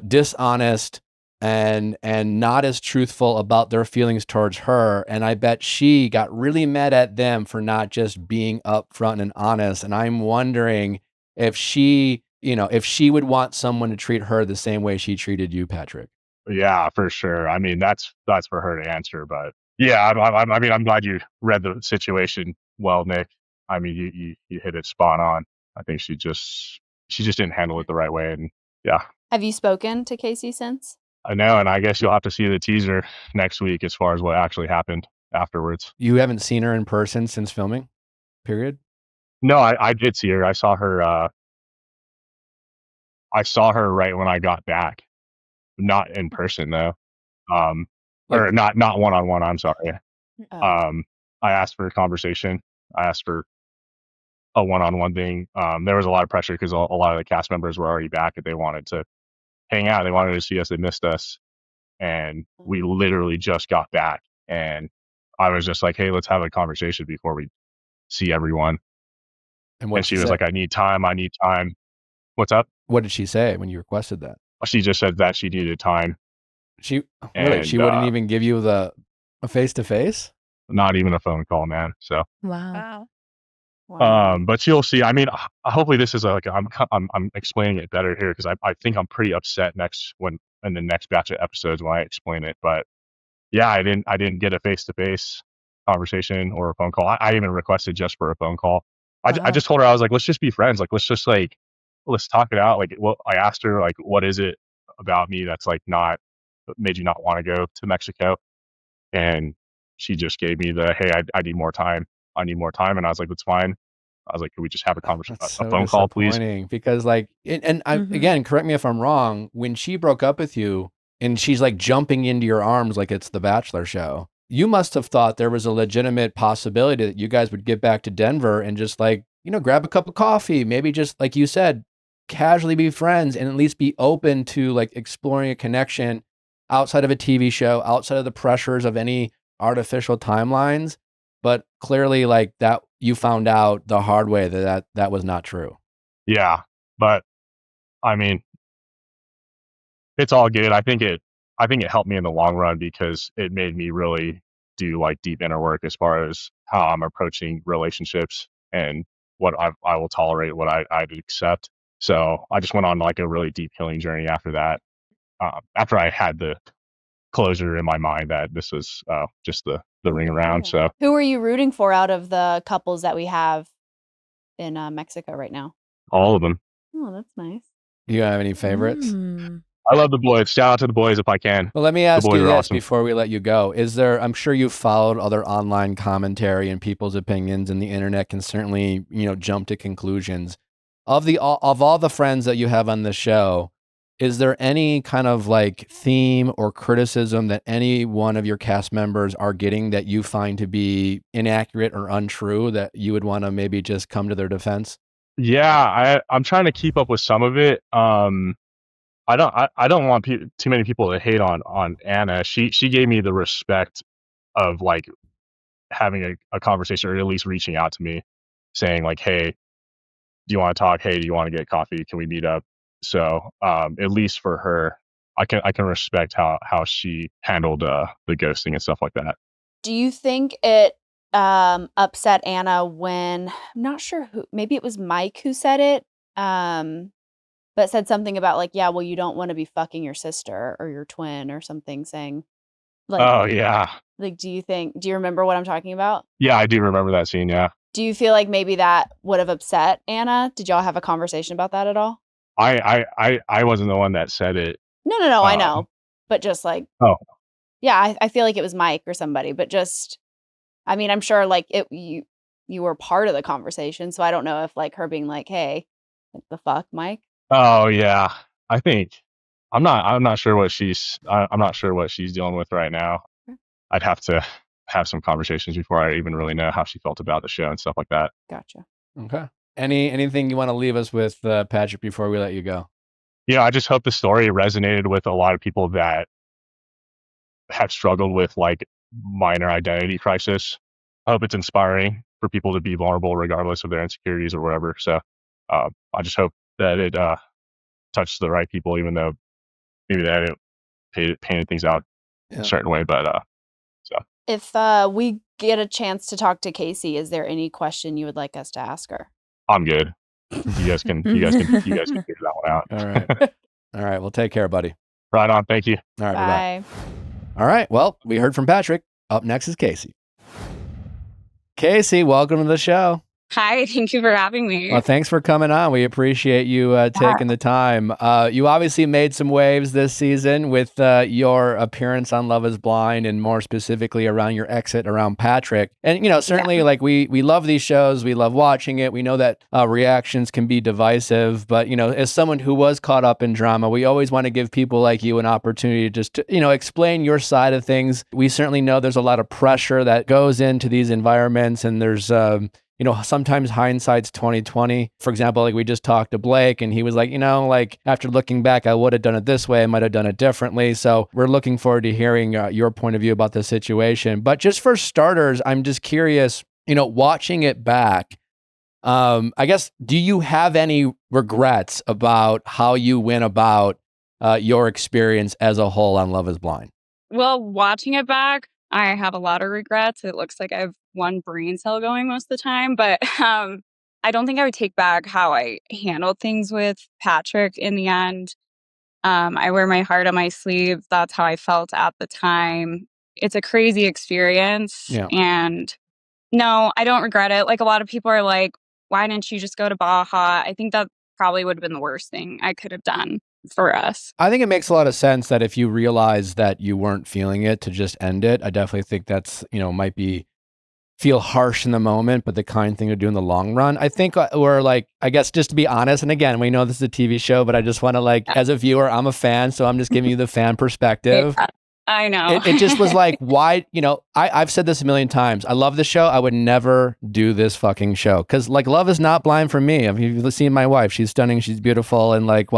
dishonest and not as truthful about their feelings towards her. And I bet she got really mad at them for not just being upfront and honest. And I'm wondering if she would want someone to treat her the same way she treated you, Patrick. Yeah, for sure. I mean, that's for her to answer, but yeah, I mean, I'm glad you read the situation well, Nick. I mean, you hit it spot on. I think she just didn't handle it the right way, and yeah. Have you spoken to Kacie since? I know, and I guess you'll have to see the teaser next week as far as what actually happened afterwards. You haven't seen her in person since filming, period? No, I did see her. I saw her right when I got back. Not in person though. Or not one-on-one, I'm sorry. I asked for a conversation. I asked for a one-on-one thing. There was a lot of pressure because a lot of the cast members were already back and they wanted to hang out. They wanted to see us. They missed us. And we literally just got back. And I was just like, hey, let's have a conversation before we see everyone. And she was like, I need time. What's up? What did she say when you requested that? She just said that she needed time. She wouldn't even give you a face-to-face? Not even a phone call, man. So wow. But you'll see. I mean, hopefully this is like I'm explaining it better here because I think I'm pretty upset in the next batch of episodes when I explain it. But yeah, I didn't get a face-to-face conversation or a phone call. I even requested just for a phone call. I just told her, I was like, let's just be friends. Like, let's talk it out. Like, well, I asked her, like, what is it about me that's like made you not want to go to Mexico? And she just gave me the, hey, I need more time. And I was like, that's fine. I was like, can we just have a conversation, a phone call, please? Because like, again, correct me if I'm wrong, when she broke up with you and she's like jumping into your arms like it's the Bachelor show, you must have thought there was a legitimate possibility that you guys would get back to Denver and just like, grab a cup of coffee, maybe just like you said, casually be friends and at least be open to like exploring a connection outside of a TV show, outside of the pressures of any artificial timelines. But clearly like that you found out the hard way that was not true. Yeah. But I mean, it's all good. I think it helped me in the long run because it made me really do like deep inner work as far as how I'm approaching relationships and what I will tolerate, what I'd accept. So I just went on like a really deep healing journey after that. After I had the closure in my mind that this was just the ring around. So who are you rooting for out of the couples that we have in Mexico right now? All of them. Oh, that's nice. Do you have any favorites? I love the boys. Shout out to the boys if I can. Well, let me ask you this awesome. before we let you go. I'm sure you've followed other online commentary and people's opinions, and the internet can certainly, jump to conclusions. Of all the friends that you have on the show, is there any kind of like theme or criticism that any one of your cast members are getting that you find to be inaccurate or untrue that you would want to maybe just come to their defense? Yeah, I'm trying to keep up with some of it. I don't want too many people to hate on Anna. She gave me the respect of like having a conversation, or at least reaching out to me, saying like, "Hey, do you want to talk? Hey, do you want to get coffee? Can we meet up?" So at least for her, I can respect how she handled the ghosting and stuff like that. Do you think it upset Anna when, I'm not sure who, maybe it was Mike who said it, but said something about like, yeah, well, you don't want to be fucking your sister or your twin or something, saying like, oh yeah, like, do you remember what I'm talking about? Yeah, I do remember that scene. Yeah. Do you feel like maybe that would have upset Anna? Did y'all have a conversation about that at all? I wasn't the one that said it. No, I know. But just like, yeah, I feel like it was Mike or somebody, but just, I mean, I'm sure like you were part of the conversation. So I don't know if like her being like, hey, what the fuck, Mike? Oh yeah. I think I'm not sure what she's dealing with right now. I'd have to have some conversations before I even really know how she felt about the show and stuff like that. Gotcha. Okay. Anything you want to leave us with, Patrick, before we let you go? Yeah, I just hope the story resonated with a lot of people that have struggled with like minor identity crisis. I hope it's inspiring for people to be vulnerable regardless of their insecurities or whatever. So I just hope that it touched the right people, even though maybe they hadn't painted things out a certain way. But so if we get a chance to talk to Kacie, is there any question you would like us to ask her? I'm good. You guys can figure that one out. All right. All right. Well, take care, buddy. Right on. Thank you. All right. Bye. Bye-bye. All right. Well, we heard from Patrick. Up next is Kacie. Kacie, welcome to the show. Hi, thank you for having me. Well, thanks for coming on. We appreciate you taking the time. You obviously made some waves this season with your appearance on Love is Blind, and more specifically around your exit around Patrick. And, certainly like we love these shows. We love watching it. We know that reactions can be divisive, but, as someone who was caught up in drama, we always want to give people like you an opportunity just to, explain your side of things. We certainly know there's a lot of pressure that goes into these environments, and there's, sometimes hindsight's 20/20. For example, like we just talked to Blake and he was like, like after looking back, I would have done it this way. I might have done it differently. So we're looking forward to hearing your point of view about the situation. But just for starters, I'm just curious, watching it back, I guess, do you have any regrets about how you went about your experience as a whole on Love is Blind? Well, watching it back, I have a lot of regrets. It looks like I have one brain cell going most of the time, but I don't think I would take back how I handled things with Patrick in the end. I wear my heart on my sleeve. That's how I felt at the time. It's a crazy experience. Yeah. And no, I don't regret it. Like a lot of people are like, why didn't you just go to Baja? I think that probably would have been the worst thing I could have done for us. I think it makes a lot of sense that if you realize that you weren't feeling it, to just end it. I definitely think that's, might feel harsh in the moment, but the kind thing to do in the long run. I think we're like, I guess just to be honest, and again, we know this is a TV show, but I just want to as a viewer, I'm a fan, so I'm just giving you the fan perspective. Yeah. I know. It just was like, why, I've said this a million times. I love the show. I would never do this fucking show. Cause like love is not blind for me. I mean, you've seen my wife, she's stunning, she's beautiful. And like,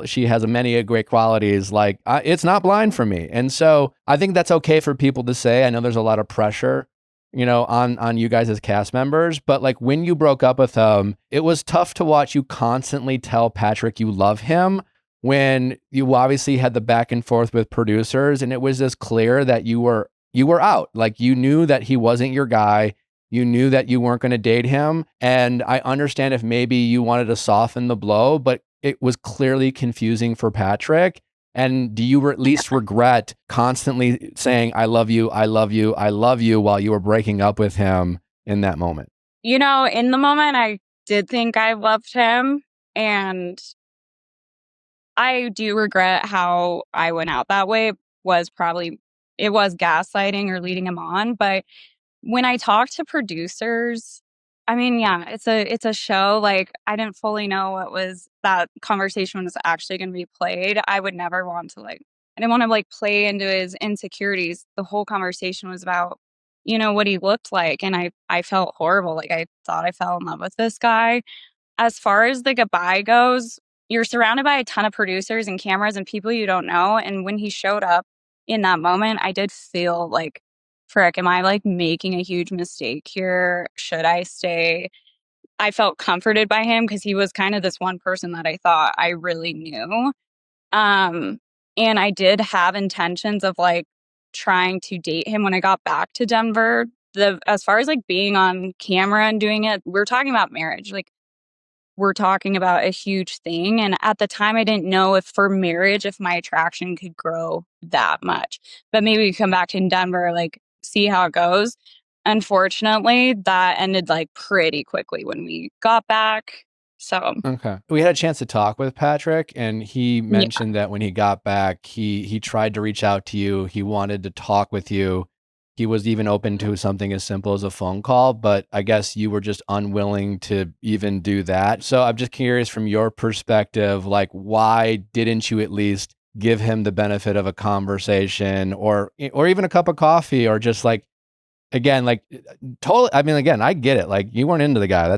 she has many great qualities. Like it's not blind for me. And so I think that's okay for people to say. I know there's a lot of pressure, on you guys as cast members, but like when you broke up with him, it was tough to watch you constantly tell Patrick you love him, when you obviously had the back and forth with producers, and it was just clear that you were out. Like you knew that he wasn't your guy. You knew that you weren't going to date him. And I understand if maybe you wanted to soften the blow, but it was clearly confusing for Patrick. And do you at least regret constantly saying, I love you, I love you, I love you, while you were breaking up with him in that moment? In the moment, I did think I loved him, and I do regret how I went out that way. It was gaslighting or leading him on. But when I talked to producers, I mean, yeah, it's a show. Like I didn't fully know that conversation was actually going to be played. I would never want to I didn't want to play into his insecurities. The whole conversation was about, what he looked like. And I felt horrible. Like I thought I fell in love with this guy. As far as the goodbye goes, you're surrounded by a ton of producers and cameras and people you don't know. And when he showed up in that moment, I did feel like, frick, am I making a huge mistake here? Should I stay? I felt comforted by him because he was kind of this one person that I thought I really knew. And I did have intentions of trying to date him when I got back to Denver. As far as being on camera and doing it, we're talking about marriage. We're talking about a huge thing. And at the time, I didn't know if for marriage, if my attraction could grow that much. But maybe we come back in Denver, see how it goes. Unfortunately, that ended pretty quickly when we got back. So okay, we had a chance to talk with Patrick, and he mentioned that when he got back, he tried to reach out to you. He wanted to talk with you. He was even open to something as simple as a phone call, but I guess you were just unwilling to even do that. So I'm just curious from your perspective, why didn't you at least give him the benefit of a conversation or even a cup of coffee, or just totally. I mean, again, I get it. You weren't into the guy.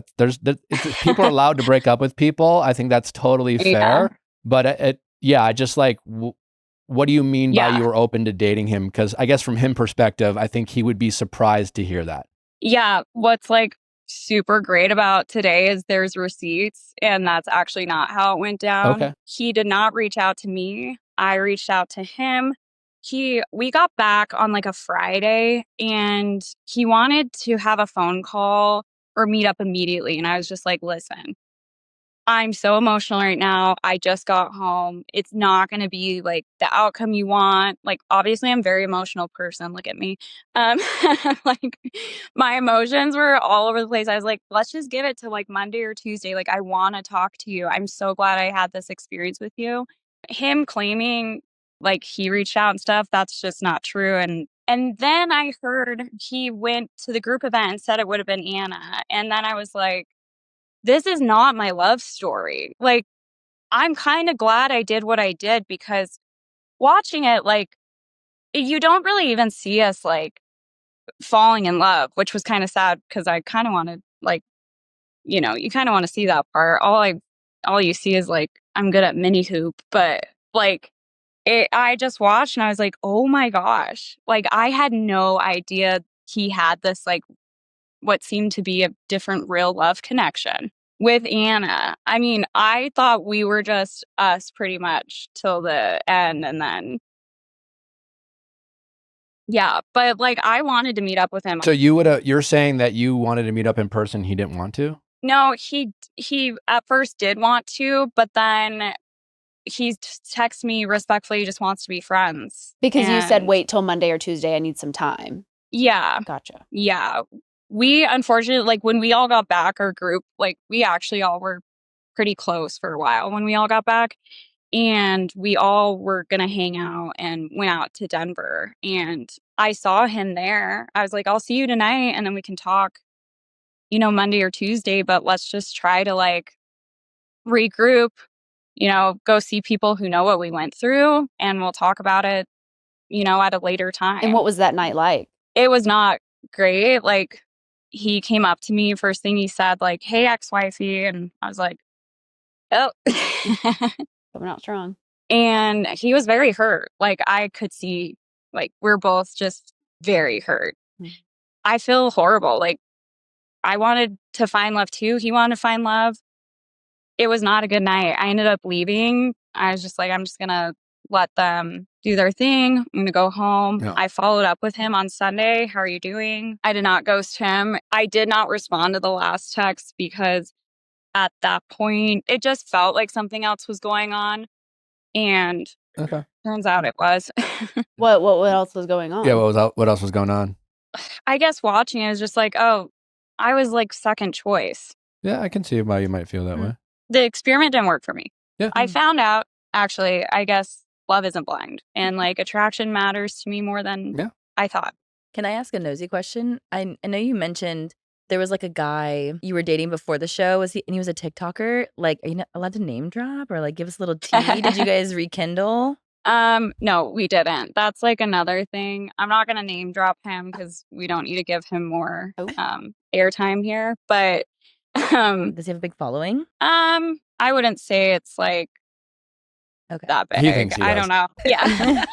People are allowed to break up with people. I think that's totally fair. But I just what do you mean by you were open to dating him? Because I guess from him perspective, I think he would be surprised to hear that. Yeah. What's super great about today is there's receipts, and that's actually not how it went down. Okay. He did not reach out to me. I reached out to him. We got back on a Friday, and he wanted to have a phone call or meet up immediately. And I was just listen, I'm so emotional right now. I just got home. It's not going to be the outcome you want. Obviously I'm a very emotional person. Look at me. My emotions were all over the place. I was let's just give it to Monday or Tuesday. I want to talk to you. I'm so glad I had this experience with you. Him claiming he reached out and stuff, that's just not true. And then I heard he went to the group event and said it would have been Anna. And then I was this is not my love story. I'm kind of glad I did what I did, because watching it, you don't really even see us falling in love, which was kind of sad, because I kind of wanted you kind of want to see that part. All you see is I'm good at mini hoop, but I just watched and I was oh my gosh, I had no idea he had this what seemed to be a different real love connection with Anna. I mean, I thought we were just us pretty much till the end, and then but I wanted to meet up with him. So you're saying that you wanted to meet up in person, he didn't want to? No, he at first did want to, but then he texted me respectfully, he just wants to be friends. Because you said wait till Monday or Tuesday, I need some time. Yeah. Gotcha. Yeah. We unfortunately, when we all got back, our group, we actually all were pretty close for a while when we all got back. And we all were going to hang out and went out to Denver. And I saw him there. I was I'll see you tonight, and then we can talk, Monday or Tuesday. But let's just try to regroup, go see people who know what we went through, and we'll talk about it at a later time. And what was that night like? It was not great. Like, he came up to me, first thing he said, like, "Hey, ex-wifey," and I was like, "Oh." Coming out strong. And he was very hurt. Like, I could see, like, we're both just very hurt. I feel horrible. Like, I wanted to find love too. He wanted to find love. It was not a good night. I ended up leaving. I was just like, I'm just going to let them do their thing. I'm going to go home. Yeah. I followed up with him on Sunday. "How are you doing?" I did not ghost him. I did not respond to the last text because at that point, it just felt like something else was going on. And turns out it was. What else was going on? Yeah, what else was going on? I guess watching it was just like, oh, I was like second choice. Yeah, I can see why you might feel that way. The experiment didn't work for me. Yeah. I found out, actually, I guess love isn't blind. And like attraction matters to me more than I thought. Can I ask a nosy question? I know you mentioned there was like a guy you were dating before the show. And he was a TikToker. Like, are you not allowed to name drop or like give us a little tea? Did you guys rekindle? No, we didn't. That's like another thing. I'm not gonna name drop him because we don't need to give him more airtime here. But does he have a big following? I wouldn't say it's like that big. He thinks he I does. don't know. Yeah.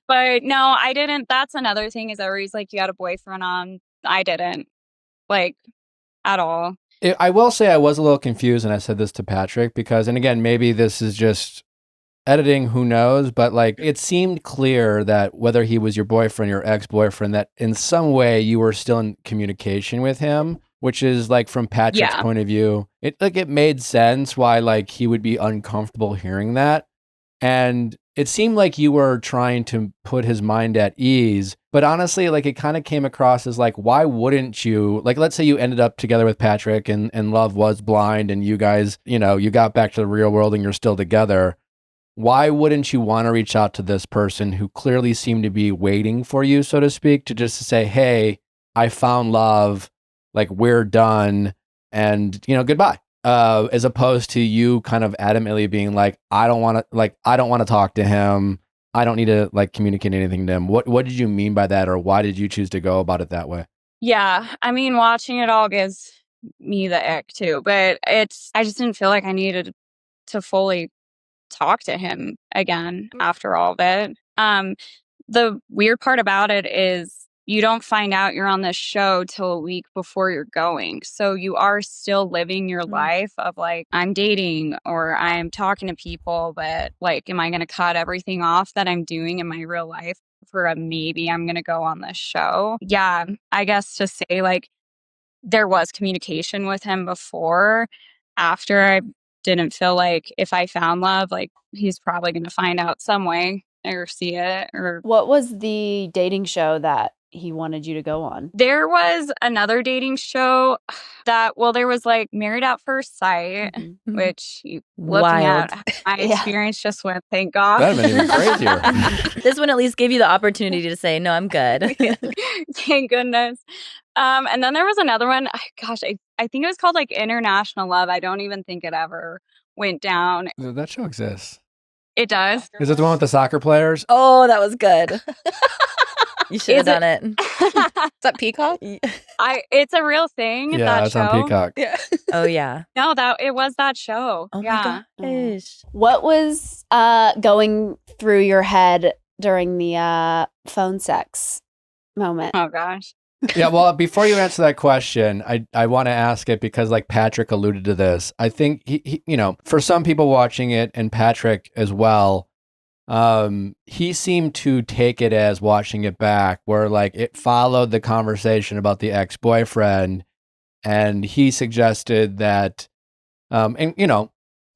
But no, I didn't. That's another thing is everybody's like, you had a boyfriend on. I didn't. Like, at all. I will say I was a little confused, and I said this to Patrick because, and again, maybe this is just editing, who knows, but like it seemed clear that whether he was your boyfriend or ex-boyfriend, that in some way you were still in communication with him, which is like from Patrick's point of view, it made sense why like he would be uncomfortable hearing that. And it seemed like you were trying to put his mind at ease, but honestly, like it kind of came across as like, why wouldn't you, like, let's say you ended up together with Patrick and love was blind and you guys, you got back to the real world and you're still together. Why wouldn't you want to reach out to this person who clearly seemed to be waiting for you, so to speak, to just say, hey, I found love, like we're done and, goodbye. As opposed to you kind of adamantly being like, I don't want to talk to him. I don't need to like communicate anything to him. What did you mean by that? Or why did you choose to go about it that way? Yeah. I mean, watching it all gives me the ick too, but I just didn't feel like I needed to fully talk to him again after all of it. The weird part about it is you don't find out you're on this show till a week before you're going. So you are still living your life of like, I'm dating or I'm talking to people, but like, am I going to cut everything off that I'm doing in my real life for a maybe I'm going to go on this show? Yeah, I guess to say like there was communication with him before, after I didn't feel like if I found love, like he's probably going to find out some way or see it. Or what was the dating show that he wanted you to go on? There was another dating show that, there was like Married at First Sight, which looking at my experience just went, thank God. That'd have been even crazier. This one at least gave you the opportunity to say, no, I'm good. Thank goodness. And then there was another one. Gosh, I think it was called like International Love. I don't even think it ever went down. That show exists. It does. Is it the one with the soccer players? Oh, that was good. You should have done it. Is that Peacock? It's a real thing. Yeah, that it's show. on Peacock. Yeah. Oh yeah. No, it was that show. Oh yeah. my gosh. What was going through your head during the phone sex moment? Oh gosh. Yeah, well, before you answer that question, I want to ask it because like Patrick alluded to this. I think he for some people watching it and Patrick as well, he seemed to take it as watching it back where like it followed the conversation about the ex-boyfriend and he suggested that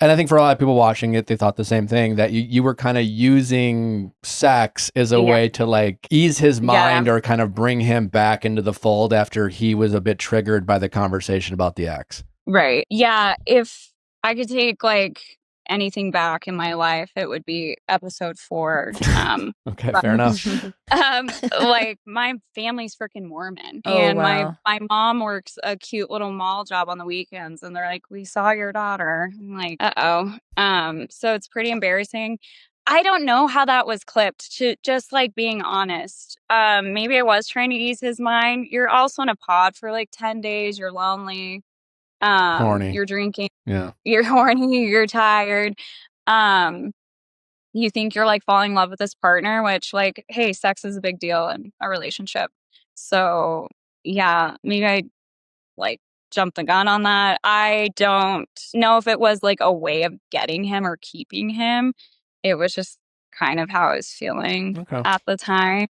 and I think for a lot of people watching it, they thought the same thing, that you were kind of using sex as a way to like ease his mind or kind of bring him back into the fold after he was a bit triggered by the conversation about the ex. Right. Yeah. If I could take like anything back in my life, it would be episode 4. Okay, fair enough. Like my family's freaking Mormon, Oh, and wow. my mom works a cute little mall job on the weekends, and they're like, "We saw your daughter." I'm like, "Uh-oh." So it's pretty embarrassing. I don't know how that was clipped, to just like being honest. Maybe I was trying to ease his mind. You're also in a pod for like 10 days. You're lonely. Horny. You're drinking. Yeah. You're horny. You're tired. You think you're like falling in love with this partner, which like, hey, sex is a big deal in a relationship. So yeah, maybe I like jumped the gun on that. I don't know if it was like a way of getting him or keeping him. It was just kind of how I was feeling at the time.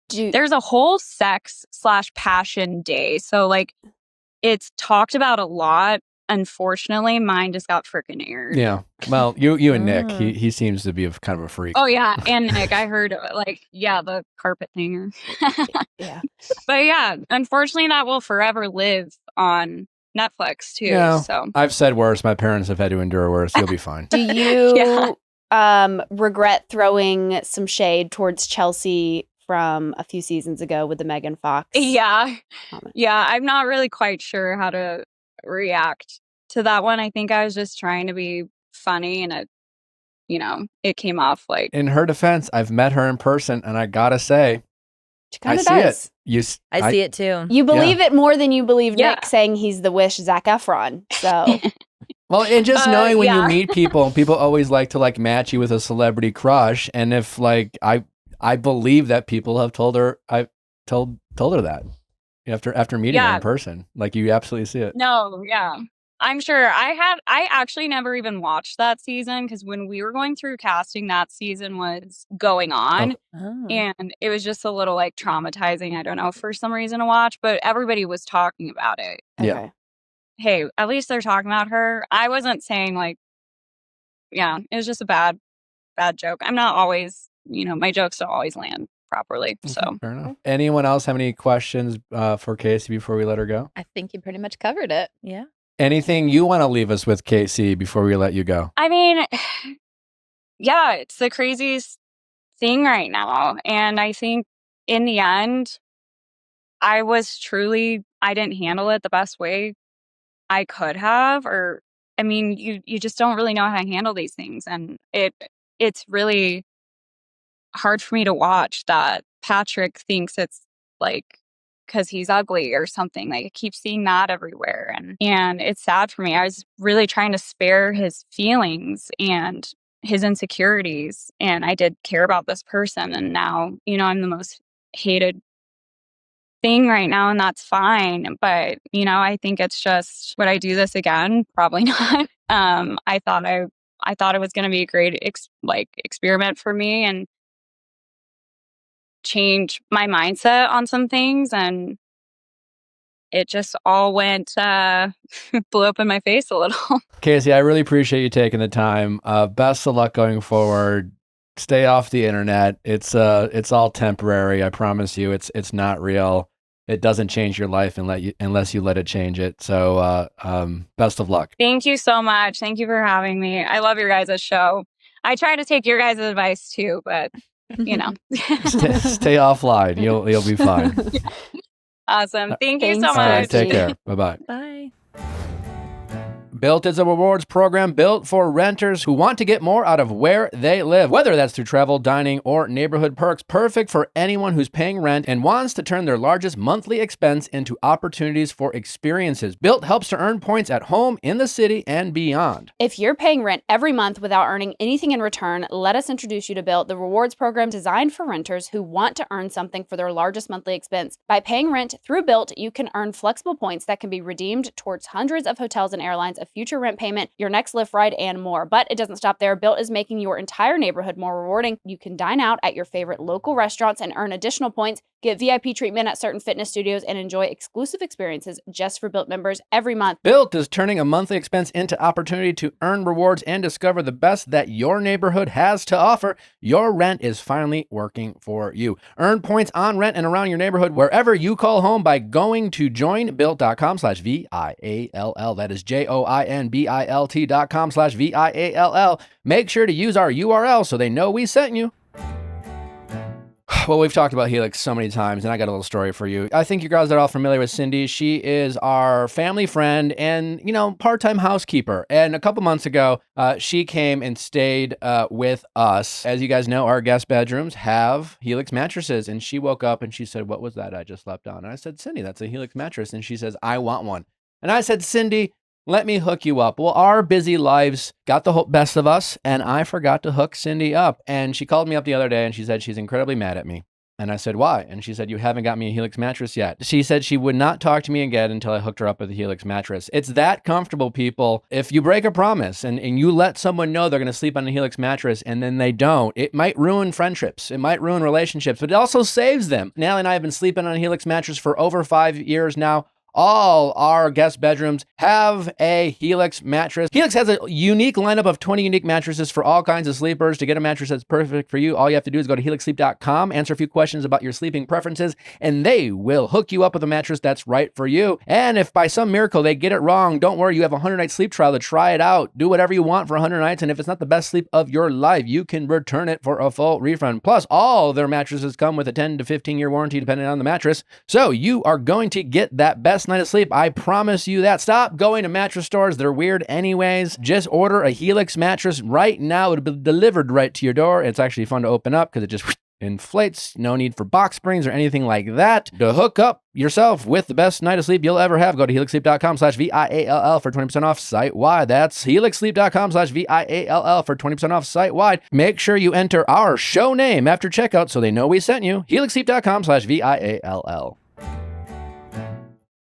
There's a whole sex/passion day. So like it's talked about a lot. Unfortunately, mine just got freaking aired. Yeah. Well, you and Nick, he seems to be kind of a freak. Oh yeah, and Nick, I heard like the carpet thinger. Yeah. But yeah, unfortunately, that will forever live on Netflix too. Yeah. So I've said worse. My parents have had to endure worse. You'll be fine. Do you regret throwing some shade towards Chelsea from a few seasons ago with the Megan Fox? Yeah. comment? Yeah, I'm not really quite sure how to react to that one. I think I was just trying to be funny, and it came off like. In her defense, I've met her in person, and I gotta say, She kind I of see does. it. I see it too. You believe it more than you believe Yeah. Nick saying he's the Wish Zac Efron. So Well, and just knowing when yeah. you meet people always like to like match you with a celebrity crush, and if like I believe that people have told her told her that after meeting her Yeah. in person, like you absolutely see it. No, yeah. I'm sure I actually never even watched that season, because when we were going through casting, that season was going on. And it was just a little like traumatizing, I don't know, for some reason to watch, but everybody was talking about it. Yeah. okay. Hey, at least they're talking about her. I wasn't saying like, yeah, it was just a bad joke. I'm not always, my jokes don't always land properly. So Fair enough. Anyone else have any questions for Kacie before we let her go? I think you pretty much covered it. Yeah. Anything you want to leave us with, Kacie, before we let you go? I mean, yeah, it's the craziest thing right now. And I think in the end, I didn't handle it the best way I could have. Or, I mean, you just don't really know how to handle these things. And it's really hard for me to watch that Patrick thinks it's like because he's ugly or something. Like I keep seeing that everywhere. And it's sad for me. I was really trying to spare his feelings and his insecurities. And I did care about this person. And now, I'm the most hated thing right now, and that's fine. But, I think it's just, would I do this again? Probably not. I thought it was going to be a great experiment for me and change my mindset on some things, and it just all went blew up in my face a little. Kacie, I really appreciate you taking the time. Best of luck going forward. Stay off the internet. It's all temporary. I promise you, it's not real. It doesn't change your life unless you let it change it. So best of luck. Thank you so much. Thank you for having me. I love your guys' show. I try to take your guys' advice too, but stay offline. You'll be fine. Awesome. Thank you so Thanks, All right, much. take care. Bye-bye. Bye. Built is a rewards program built for renters who want to get more out of where they live, whether that's through travel, dining, or neighborhood perks. Perfect for anyone who's paying rent and wants to turn their largest monthly expense into opportunities for experiences. Built helps to earn points at home, in the city, and beyond. If you're paying rent every month without earning anything in return, let us introduce you to Built, the rewards program designed for renters who want to earn something for their largest monthly expense. By paying rent through Built, you can earn flexible points that can be redeemed towards hundreds of hotels and airlines, a future rent payment, your next Lyft ride, and more. But it doesn't stop there. Built is making your entire neighborhood more rewarding. You can dine out at your favorite local restaurants and earn additional points, get VIP treatment at certain fitness studios, and enjoy exclusive experiences just for Built members every month. Built is turning a monthly expense into opportunity to earn rewards and discover the best that your neighborhood has to offer. Your rent is finally working for you. Earn points on rent and around your neighborhood wherever you call home by going to joinbuilt.com/VIALL. That is JOINBILT.com/VIALL. Make sure to use our URL so they know we sent you. Well, we've talked about Helix so many times, and I got a little story for you. I think you guys are all familiar with Cindy. She is our family friend and, part-time housekeeper. And a couple months ago, she came and stayed with us. As you guys know, our guest bedrooms have Helix mattresses. And she woke up and she said, "What was that I just slept on?" And I said, "Cindy, that's a Helix mattress." And she says, "I want one." And I said, "Cindy, let me hook you up." Well, our busy lives got the best of us, and I forgot to hook Cindy up. And she called me up the other day, and she said she's incredibly mad at me. And I said, "Why?" And she said, "You haven't got me a Helix mattress yet." She said she would not talk to me again until I hooked her up with a Helix mattress. It's that comfortable, people. If you break a promise and you let someone know they're going to sleep on a Helix mattress and then they don't, it might ruin friendships. It might ruin relationships, but it also saves them. Natalie and I have been sleeping on a Helix mattress for over 5 years now. All our guest bedrooms have a Helix mattress. Helix has a unique lineup of 20 unique mattresses for all kinds of sleepers. To get a mattress that's perfect for you, all you have to do is go to helixsleep.com, answer a few questions about your sleeping preferences, and they will hook you up with a mattress that's right for you. And if by some miracle they get it wrong, don't worry, you have a 100-night sleep trial to try it out. Do whatever you want for 100 nights, and if it's not the best sleep of your life, you can return it for a full refund. Plus, all their mattresses come with a 10 to 15-year warranty depending on the mattress. So you are going to get that best night of sleep. I promise you that. Stop going to mattress stores. They're weird anyways. Just order a Helix mattress right now. It'll be delivered right to your door. It's actually fun to open up because it just inflates. No need for box springs or anything like that. To hook up yourself with the best night of sleep you'll ever have, go to helixsleep.com/VIALL for 20% off site-wide. That's helixsleep.com/VIALL for 20% off site-wide. Make sure you enter our show name after checkout so they know we sent you. helixsleep.com/VIALL.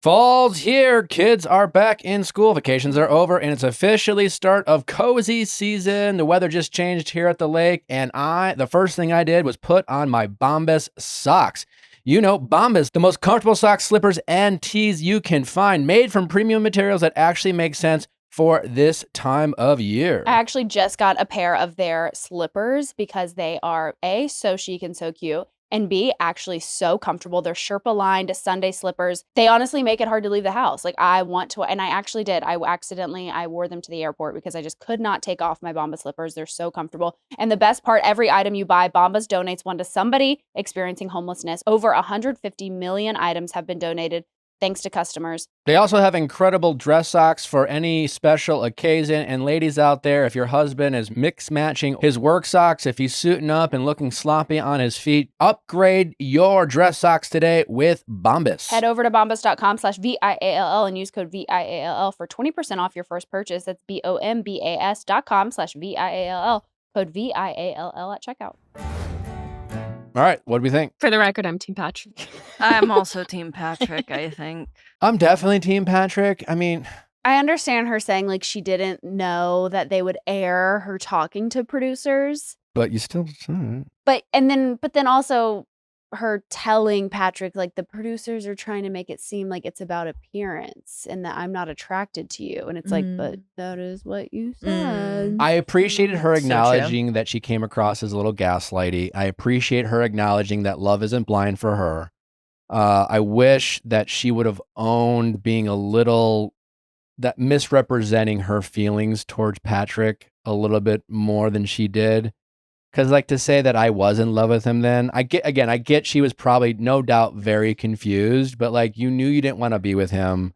Fall's here. Kids are back in school. Vacations are over, and it's officially start of cozy season. The weather just changed here at the lake, and the first thing I did was put on my Bombas socks. Bombas, the most comfortable socks, slippers, and tees you can find, made from premium materials that actually make sense for this time of year. I actually just got a pair of their slippers because they are A, so chic and so cute, and B, actually so comfortable. They're Sherpa-lined Sunday slippers. They honestly make it hard to leave the house. Like, I want to, and I actually did. I wore them to the airport because I just could not take off my Bombas slippers. They're so comfortable. And the best part, every item you buy, Bombas donates one to somebody experiencing homelessness. Over 150 million items have been donated thanks to customers. They also have incredible dress socks for any special occasion. And ladies out there, if your husband is mix matching his work socks, if he's suiting up and looking sloppy on his feet, upgrade your dress socks today with Bombas. Head over to bombas.com/VIALL and use code VIALL for 20% off your first purchase. That's BOMBAS.com/VIALL. Code VIALL at checkout. All right, what do we think? For the record, I'm Team Patrick. I'm also Team Patrick, I think. I'm definitely Team Patrick. I mean, I understand her saying like she didn't know that they would air her talking to producers. But you still... But then also her telling Patrick, like, the producers are trying to make it seem like it's about appearance and that I'm not attracted to you. And it's like, but that is what you said. I appreciated her acknowledging that she came across as a little gaslighty. I appreciate her acknowledging that love isn't blind for her. I wish that she would have owned being that misrepresenting her feelings towards Patrick a little bit more than she did. Because, like, to say that I was in love with him then, I get she was probably, no doubt, very confused, but, like, you knew you didn't want to be with him,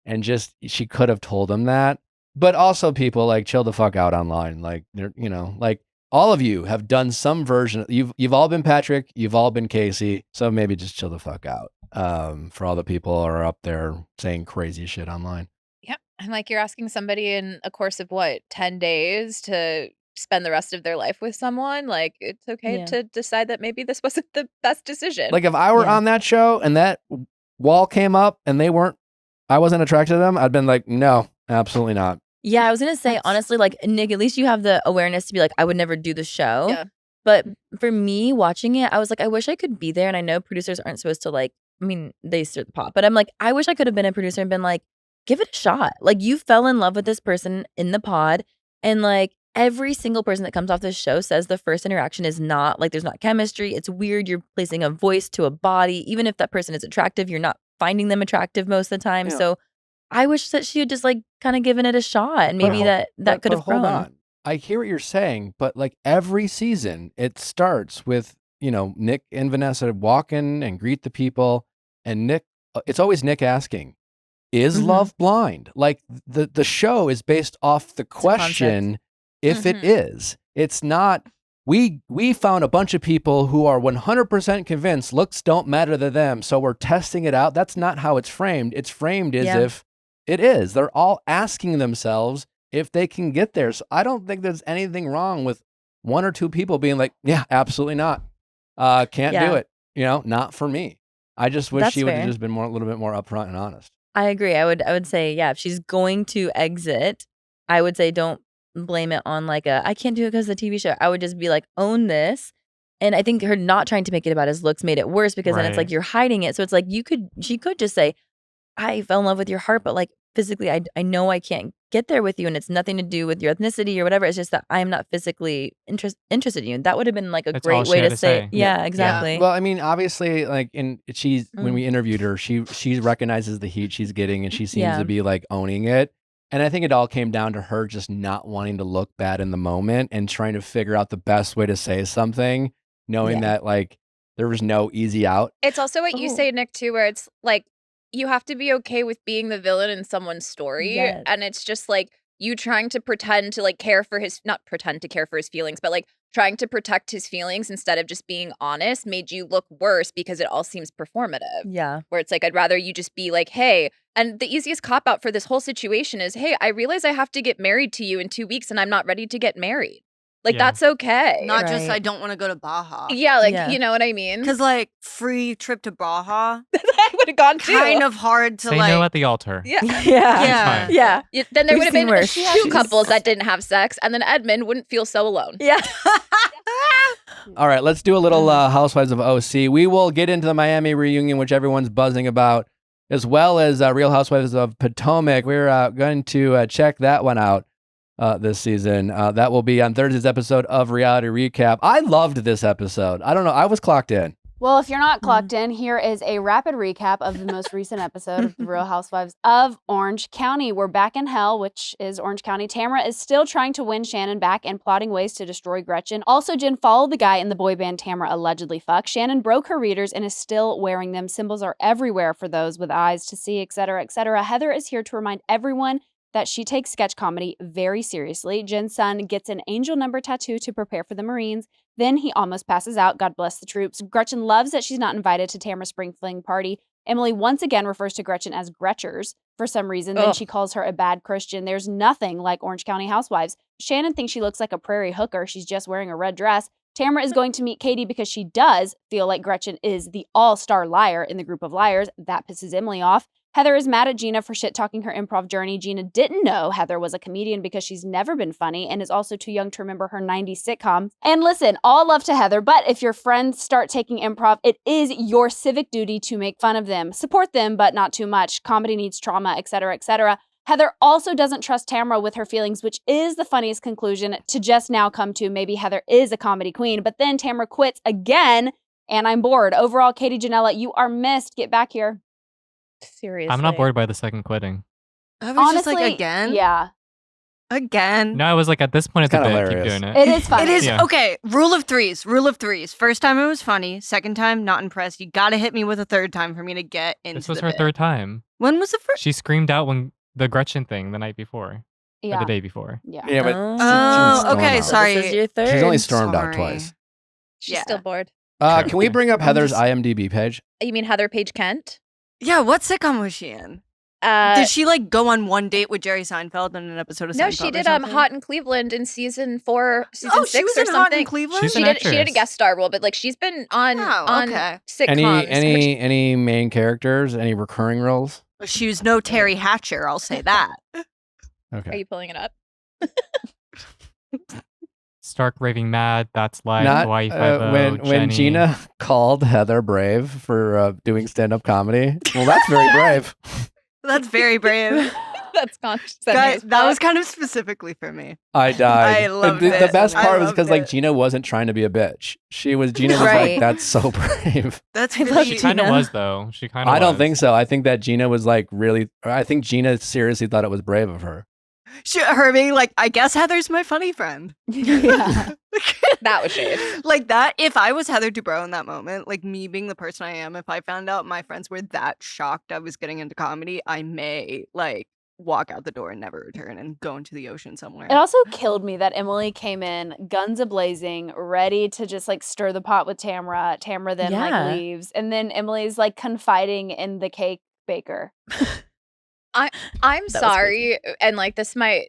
and just, she could have told him that. But also, people, like, chill the fuck out online. Like, like, all of you have done some version. You've all been Patrick, you've all been Kacie, so maybe just chill the fuck out for all the people who are up there saying crazy shit online. Yep. And, like, you're asking somebody in a course of, 10 days to spend the rest of their life with someone. Like, it's okay to decide that maybe this wasn't the best decision. Like, if I were on that show and that wall came up and I wasn't attracted to them, I'd been like, no, absolutely not. Yeah, I was going to say, honestly, like, Nick, at least you have the awareness to be like, I would never do the show. Yeah. But for me watching it, I was like, I wish I could be there. And I know producers aren't supposed to, like, I mean, they stir the pot, but I'm like, I wish I could have been a producer and been like, give it a shot. Like, you fell in love with this person in the pod, and, like, every single person that comes off this show says the first interaction is not, like, there's not chemistry. It's weird. You're placing a voice to a body. Even if that person is attractive, you're not finding them attractive most of the time. Yeah. So I wish that she had just, like, kind of given it a shot, and maybe that could have grown. Hold on. I hear what you're saying, but, like, every season it starts with Nick and Vanessa walk in and greet the people, and Nick, it's always Nick asking, is love blind? Like the show is based off the question, if it is. It's not, we found a bunch of people who are 100% convinced looks don't matter to them, so we're testing it out. That's not how it's framed. It's framed as if it is. They're all asking themselves if they can get there. So I don't think there's anything wrong with one or two people being like, yeah, absolutely not. Can't do it. Not for me. I just wish she would have just been a little bit more upfront and honest. I agree. I would say, yeah, if she's going to exit, I would say don't blame it on like I can't do it because of the TV show. I would just be like, own this. And I think her not trying to make it about his looks made it worse, because then it's like you're hiding it. So it's like she could just say, I fell in love with your heart, but like physically, I know I can't get there with you, and it's nothing to do with your ethnicity or whatever. It's just that I'm not physically interested in you. That would have been like a great way to say. Yeah, exactly. Yeah. Well, I mean, obviously, like when we interviewed her, she recognizes the heat she's getting, and she seems to be like owning it. And I think it all came down to her just not wanting to look bad in the moment and trying to figure out the best way to say something, knowing that like there was no easy out. It's also what you say, Nick, too, where it's like, you have to be okay with being the villain in someone's story. Yes. And it's just like you trying to pretend to like not pretend to care for his feelings, but like trying to protect his feelings instead of just being honest made you look worse, because it all seems performative. Yeah. Where it's like, I'd rather you just be like, hey, and the easiest cop out for this whole situation is, hey, I realize I have to get married to you in 2 weeks and I'm not ready to get married. Like, that's okay. Not just, I don't want to go to Baja. Yeah, like, you know what I mean? Because, like, free trip to Baja. I would have gone too. Kind of hard to, Say no at the altar. Yeah. Yeah. Then there would have been two couples that didn't have sex, and then Edmund wouldn't feel so alone. Yeah. All right, let's do a little Housewives of OC. We will get into the Miami reunion, which everyone's buzzing about, as well as Real Housewives of Potomac. We're going to check that one out this season. That will be on Thursday's episode of Reality Recap. I loved this episode. I don't know. I was clocked in. Well, if you're not clocked in, here is a rapid recap of the most recent episode of The Real Housewives of Orange County. We're back in hell, which is Orange County. Tamara is still trying to win Shannon back and plotting ways to destroy Gretchen. Also, Jen followed the guy in the boy band Tamara allegedly fucked. Shannon broke her readers and is still wearing them. Symbols are everywhere for those with eyes to see, etc., etc. Heather is here to remind everyone that she takes sketch comedy very seriously. Jen's son gets an angel number tattoo to prepare for the Marines. Then he almost passes out. God bless the troops. Gretchen loves that she's not invited to Tamara's spring fling party. Emily once again refers to Gretchen as Gretchers for some reason. Then she calls her a bad Christian. There's nothing like Orange County Housewives. Shannon thinks she looks like a prairie hooker. She's just wearing a red dress. Tamara is going to meet Katie because she does feel like Gretchen is the all-star liar in the group of liars. That pisses Emily off. Heather is mad at Gina for shit-talking her improv journey. Gina didn't know Heather was a comedian because she's never been funny and is also too young to remember her 90s sitcom. And listen, all love to Heather, but if your friends start taking improv, it is your civic duty to make fun of them. Support them, but not too much. Comedy needs trauma, etc., etc. Heather also doesn't trust Tamara with her feelings, which is the funniest conclusion to just now come to. Maybe Heather is a comedy queen, but then Tamara quits again, and I'm bored. Overall, Katie Janela, you are missed. Get back here. Seriously. I'm not bored by the second quitting. I was honestly, just like, again? Yeah. Again. No, I was like, at this point, it's a bit. Hilarious. Keep doing it. It is funny. It is, okay, rule of threes. First time it was funny. Second time, not impressed. You gotta hit me with a third time for me to get into This was her third time. When was the first? She screamed out when the Gretchen thing the night before. Yeah. Or the day before. Yeah. But okay, sorry. This is your third. She's only stormed out twice. She's still bored. Can we bring up Heather's IMDb page? You mean Heather Page Kent? Yeah, what sitcom was she in? Did she like go on one date with Jerry Seinfeld in an episode of Seinfeld? No, she did Hot in Cleveland in season 4, season 6 she was or in something. Hot in Cleveland? She did a guest star role, but like she's been on sitcoms. Any main characters? Any recurring roles? She was no Terry Hatcher, I'll say that. Okay. Are you pulling it up? Stark raving mad. That's like Not when Gina called Heather brave for doing stand-up comedy. Well, that's very brave. That's very brave. That's conscious. Guys, that was kind of specifically for me. I died. I loved it. The best part was because like Gina wasn't trying to be a bitch. Gina was like, "That's so brave." That's really, she kind of was though. She kind of. I don't think so. I think that Gina was like really. I think Gina seriously thought it was brave of her. Her being like, I guess Heather's my funny friend. Yeah. That was shade. Like that, if I was Heather Dubrow in that moment, like me being the person I am, if I found out my friends were that shocked I was getting into comedy, I may like walk out the door and never return and go into the ocean somewhere. It also killed me that Emily came in guns a-blazing, ready to just like stir the pot with Tamra. Tamra then like leaves. And then Emily's like confiding in the cake baker. I'm sorry, and like this might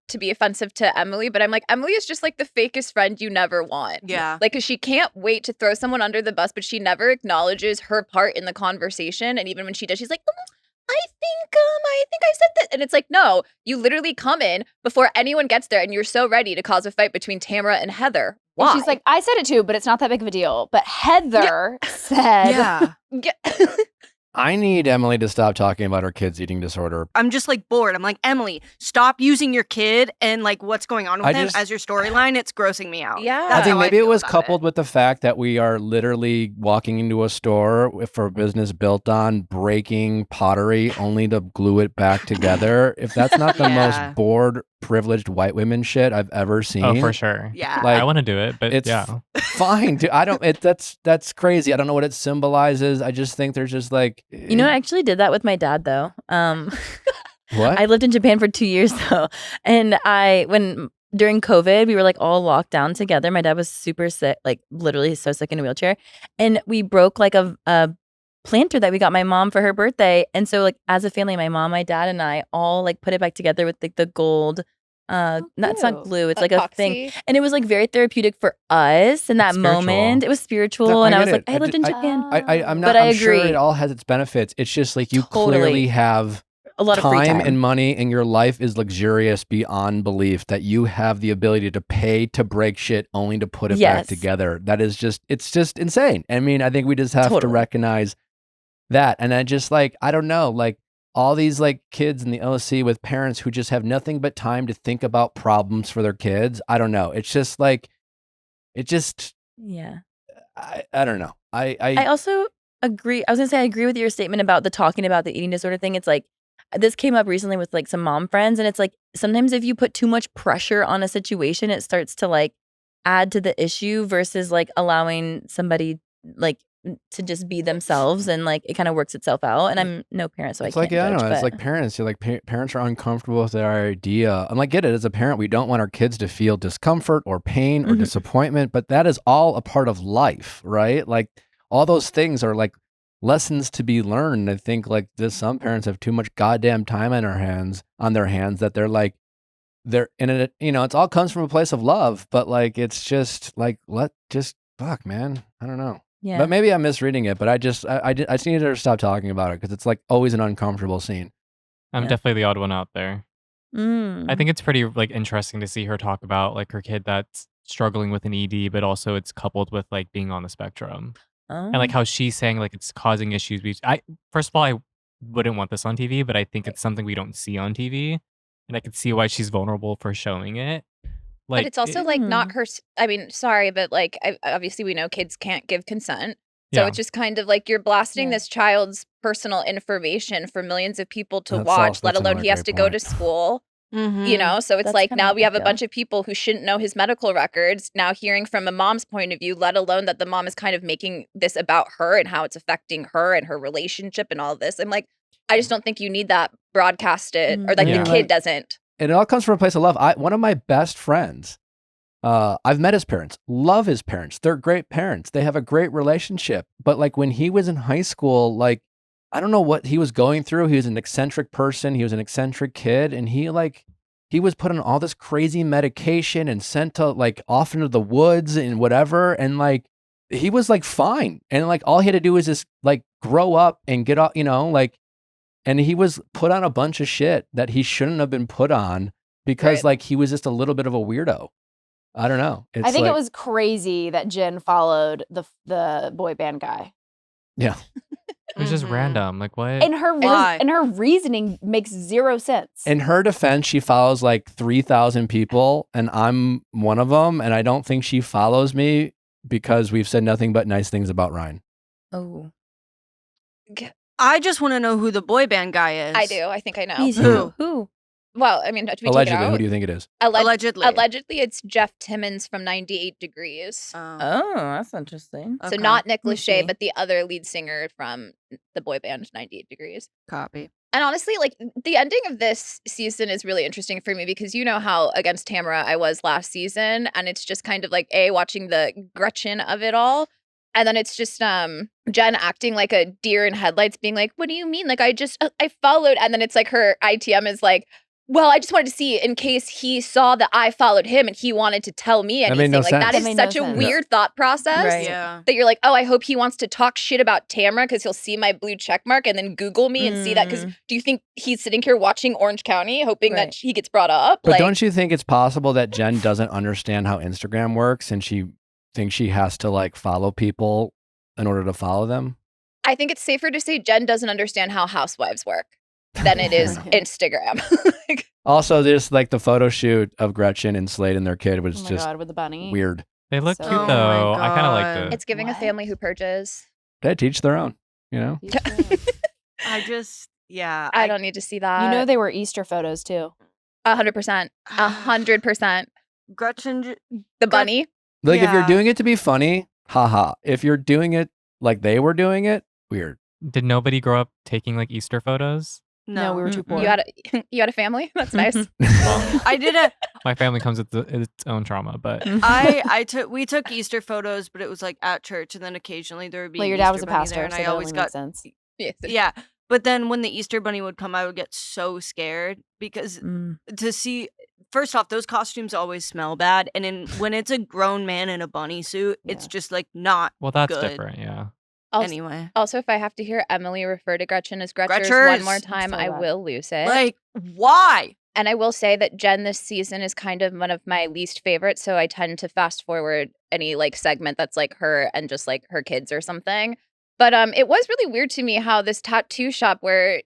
to be offensive to Emily, but I'm like, Emily is just like the fakest friend you never want. Yeah. Like, cause she can't wait to throw someone under the bus, but she never acknowledges her part in the conversation. And even when she does, she's like, I think I said that. And it's like, no, you literally come in before anyone gets there and you're so ready to cause a fight between Tamra and Heather. Why? And she's like, I said it too, but it's not that big of a deal. But Heather said. Yeah. I need Emily to stop talking about her kid's eating disorder. I'm just like bored. I'm like, Emily, stop using your kid and like what's going on with him as your storyline. It's grossing me out. Yeah. I think maybe it was coupled with the fact that we are literally walking into a store for a business built on breaking pottery only to glue it back together. If that's not the most bored, privileged white women shit I've ever seen. Oh, for sure. Yeah. Like, I want to do it, but it's fine. Dude, I don't, that's crazy. I don't know what it symbolizes. I just think there's just like. You know, I actually did that with my dad though. What? I lived in Japan for 2 years though. And during COVID, we were like all locked down together. My dad was super sick, like literally so sick in a wheelchair. And we broke like a planter that we got my mom for her birthday. And so like as a family, my mom, my dad, and I all like put it back together with like the gold. That's not glue. It's like a thing. And it was like very therapeutic for us in that moment. It was spiritual. And I was like, I lived in Japan. I'm sure it all has its benefits. It's just like you clearly have a lot of free time and money, and your life is luxurious beyond belief that you have the ability to pay to break shit only to put it back together. That is just, it's just insane. I mean, I think we just have to recognize that. And I just like, I don't know, like all these like kids in the OC with parents who just have nothing but time to think about problems for their kids. I don't know. It's just like, I don't know. I also agree. I was gonna say, I agree with your statement about the talking about the eating disorder thing. It's like, this came up recently with like some mom friends, and it's like, sometimes if you put too much pressure on a situation, it starts to like add to the issue versus like allowing somebody like to just be themselves, and like it kind of works itself out. And I'm no parent, so it's I like, can't judge, it's like parents. You're like parents are uncomfortable with their idea. I'm like, get it. As a parent, we don't want our kids to feel discomfort or pain or disappointment, but that is all a part of life, right? Like all those things are like lessons to be learned. I think like some parents have too much goddamn time on their hands that they're like, they're in it, you know, it's all comes from a place of love, but like, it's just like, fuck, man. I don't know. Yeah. But maybe I'm misreading it, but I just need her to stop talking about it because it's like always an uncomfortable scene. I'm definitely the odd one out there. I think it's pretty like interesting to see her talk about like her kid that's struggling with an ED, but also it's coupled with like being on the spectrum. And like how she's saying like it's causing issues. First of all, I wouldn't want this on TV, but I think it's something we don't see on TV. And I could see why she's vulnerable for showing it. Like, but it's also like not her. I mean, sorry, but like obviously we know kids can't give consent. So it's just kind of like you're blasting this child's personal information for millions of people to watch, let alone he has to go to school. You know, so it's like now we have a bunch of people who shouldn't know his medical records now hearing from a mom's point of view, let alone that the mom is kind of making this about her and how it's affecting her and her relationship and all this. I'm like, I just don't think you need that broadcasted or like the kid doesn't. And it all comes from a place of love. One of my best friends, I've met his parents, love his parents. They're great parents. They have a great relationship. But like when he was in high school, like, I don't know what he was going through. He was an eccentric person. He was an eccentric kid. And he was put on all this crazy medication and sent to like off into the woods and whatever. And like, he was like fine. And like, all he had to do was just like grow up and get off, you know, like, and he was put on a bunch of shit that he shouldn't have been put on because like he was just a little bit of a weirdo. I don't know. I think it was crazy that Jen followed the boy band guy. Yeah. It was just random. Like what? And her reasoning makes zero sense. In her defense, she follows like 3,000 people and I'm one of them. And I don't think she follows me because we've said nothing but nice things about Ryan. Oh. I just want to know who the boy band guy is. I do. I think I know. Who? Well, I mean, should we Allegedly, take it out? who do you think it is? Allegedly, it's Jeff Timmons from 98 Degrees. Oh, that's interesting. So not Nick Lachey, but the other lead singer from the boy band 98 Degrees. Copy. And honestly, like the ending of this season is really interesting for me because you know how against Tamara I was last season, and it's just kind of like watching the Gretchen of it all, and then it's just Jen acting like a deer in headlights, being like, "What do you mean? Like I followed," and then it's like her ITM is like, "Well, I just wanted to see in case he saw that I followed him and he wanted to tell me anything." That made no like sense. that is such a weird thought process. Right. Yeah. That you're like, oh, I hope he wants to talk shit about Tamara because he'll see my blue check mark and then Google me and see that. Because do you think he's sitting here watching Orange County hoping that he gets brought up? But don't you think it's possible that Jen doesn't understand how Instagram works and she thinks she has to like follow people in order to follow them? I think it's safer to say Jen doesn't understand how housewives work than it is Instagram. Also, there's like the photo shoot of Gretchen and Slade and their kid was just with the bunny. weird. They look So- cute Oh my though. I kind of liked it. It's giving a family who purges. They teach their own, you know? I just, I don't need to see that. You know they were Easter photos too. 100%. 100%. Gretchen, The bunny. Like if you're doing it to be funny, haha. If you're doing it like they were doing it, weird. Did nobody grow up taking like Easter photos? No, we were too poor. You had a family? That's nice. I did it. My family comes with its own trauma, but we took Easter photos, but it was like at church, and then occasionally there would be. Well, your an dad Easter was a bunny pastor, there, and so I that always only got makes sense. Yeah, but then when the Easter bunny would come, I would get so scared because to see. First off, those costumes always smell bad, and when it's a grown man in a bunny suit, it's just like not. Well, that's good. different, yeah. Anyway. Also, if I have to hear Emily refer to Gretchen as Gretchers one more time, So I bad. will lose it. Like, why? And I will say that Jen this season is kind of one of my least favorites, so I tend to fast forward any like segment that's like her and just like her kids or something. But it was really weird to me how this tattoo shop where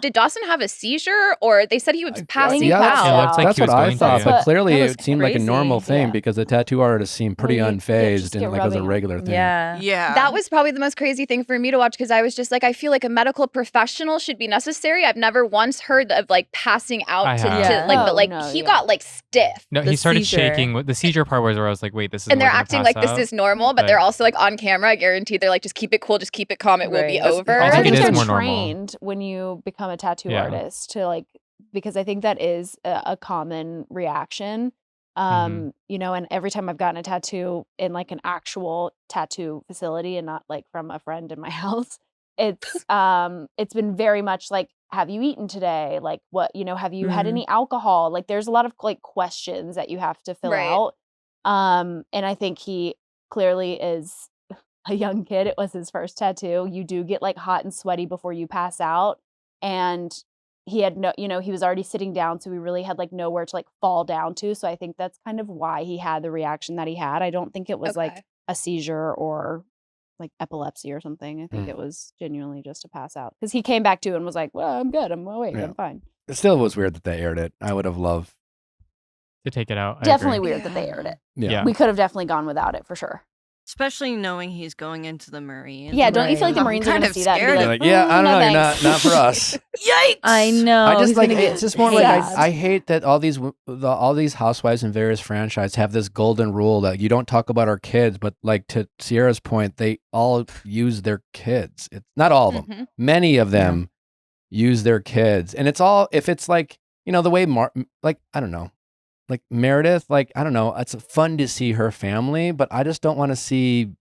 did Dawson have a seizure or they said he was passing out? Yeah, it looks like that's he was what I going to, thought, yeah. but clearly That was it seemed like a crazy. normal thing Yeah. because the tattoo artist seemed pretty Well, unfazed just and get like it was a rubbing. regular thing. Yeah. That was probably the most crazy thing for me to watch because I was just like, I feel like a medical professional should be necessary. I've never once heard of like passing out I to have. like, Oh, but like no, he yeah. got like stiff. No, The he started seizure. shaking. The seizure part was where I was like, wait, this is And more they're gonna acting pass like this out? is normal, but they're also like on camera. I guarantee they're like, just keep it cool, just keep it calm. It will be Right. over. I I think think it is they're more normal. trained when you become a tattoo Yeah. artist to like because I think that is a common reaction. You know, and every time I've gotten a tattoo in like an actual tattoo facility and not like from a friend in my house, it's been very much like, have you eaten today? Like what, you know, have you had any alcohol? Like there's a lot of like questions that you have to fill Right. out. And I think he clearly is a young kid. It was his first tattoo. You do get like hot and sweaty before you pass out. And he had no, you know, he was already sitting down. So he really had like nowhere to like fall down to. So I think that's kind of why he had the reaction that he had. I don't think it was like Okay. a seizure or like epilepsy or something. I think it was genuinely just a pass out. Because he came back to and was like, well, I'm good. I'm awake. Yeah. I'm fine. It still was weird that they aired it. I would have loved. To take it out. I Definitely agree. weird that they aired it. Yeah. We could have definitely gone without it for sure. Especially knowing he's going into the Marines. Yeah, don't you feel like the I'm Marines are kind going to of see that and scared. be You're like, like, yeah, I don't no know, thanks." not for us. Yikes! I know. I just he's like gonna get it's just more like hated. I hate that all these housewives in various franchises have this golden rule that you don't talk about our kids, but like to Sierra's point, they all use their kids. It's not all of them. Mhm. Many of them use their kids, and it's all if it's like you know the way like I don't know, like Meredith, like I don't know, it's fun to see her family, but I just don't want to see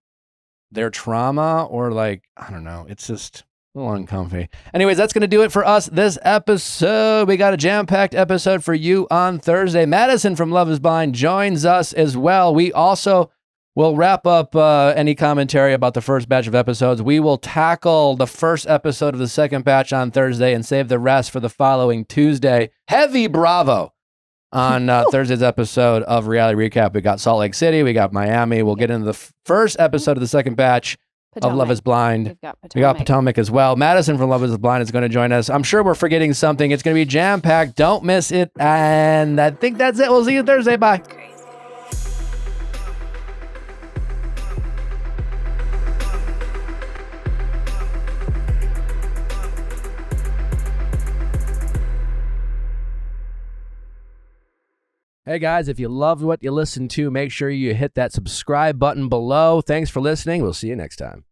their trauma or like I don't know, it's just a little uncomfy. Anyways, that's going to do it for us this episode. We got a jam-packed episode for you on Thursday. Madison from Love is Blind joins us as well. We also will wrap up any commentary about the first batch of episodes. We will tackle the first episode of the second batch on Thursday and save the rest for the following Tuesday. Heavy bravo on Thursday's episode of Reality Recap. We got Salt Lake City. We got Miami. We'll get into the first episode of the second batch of Love is Blind. We got Potomac as well. Madison from Love is Blind is going to join us. I'm sure we're forgetting something. It's going to be jam-packed. Don't miss it. And I think that's it. We'll see you Thursday. Bye. Hey guys, if you loved what you listened to, make sure you hit that subscribe button below. Thanks for listening. We'll see you next time.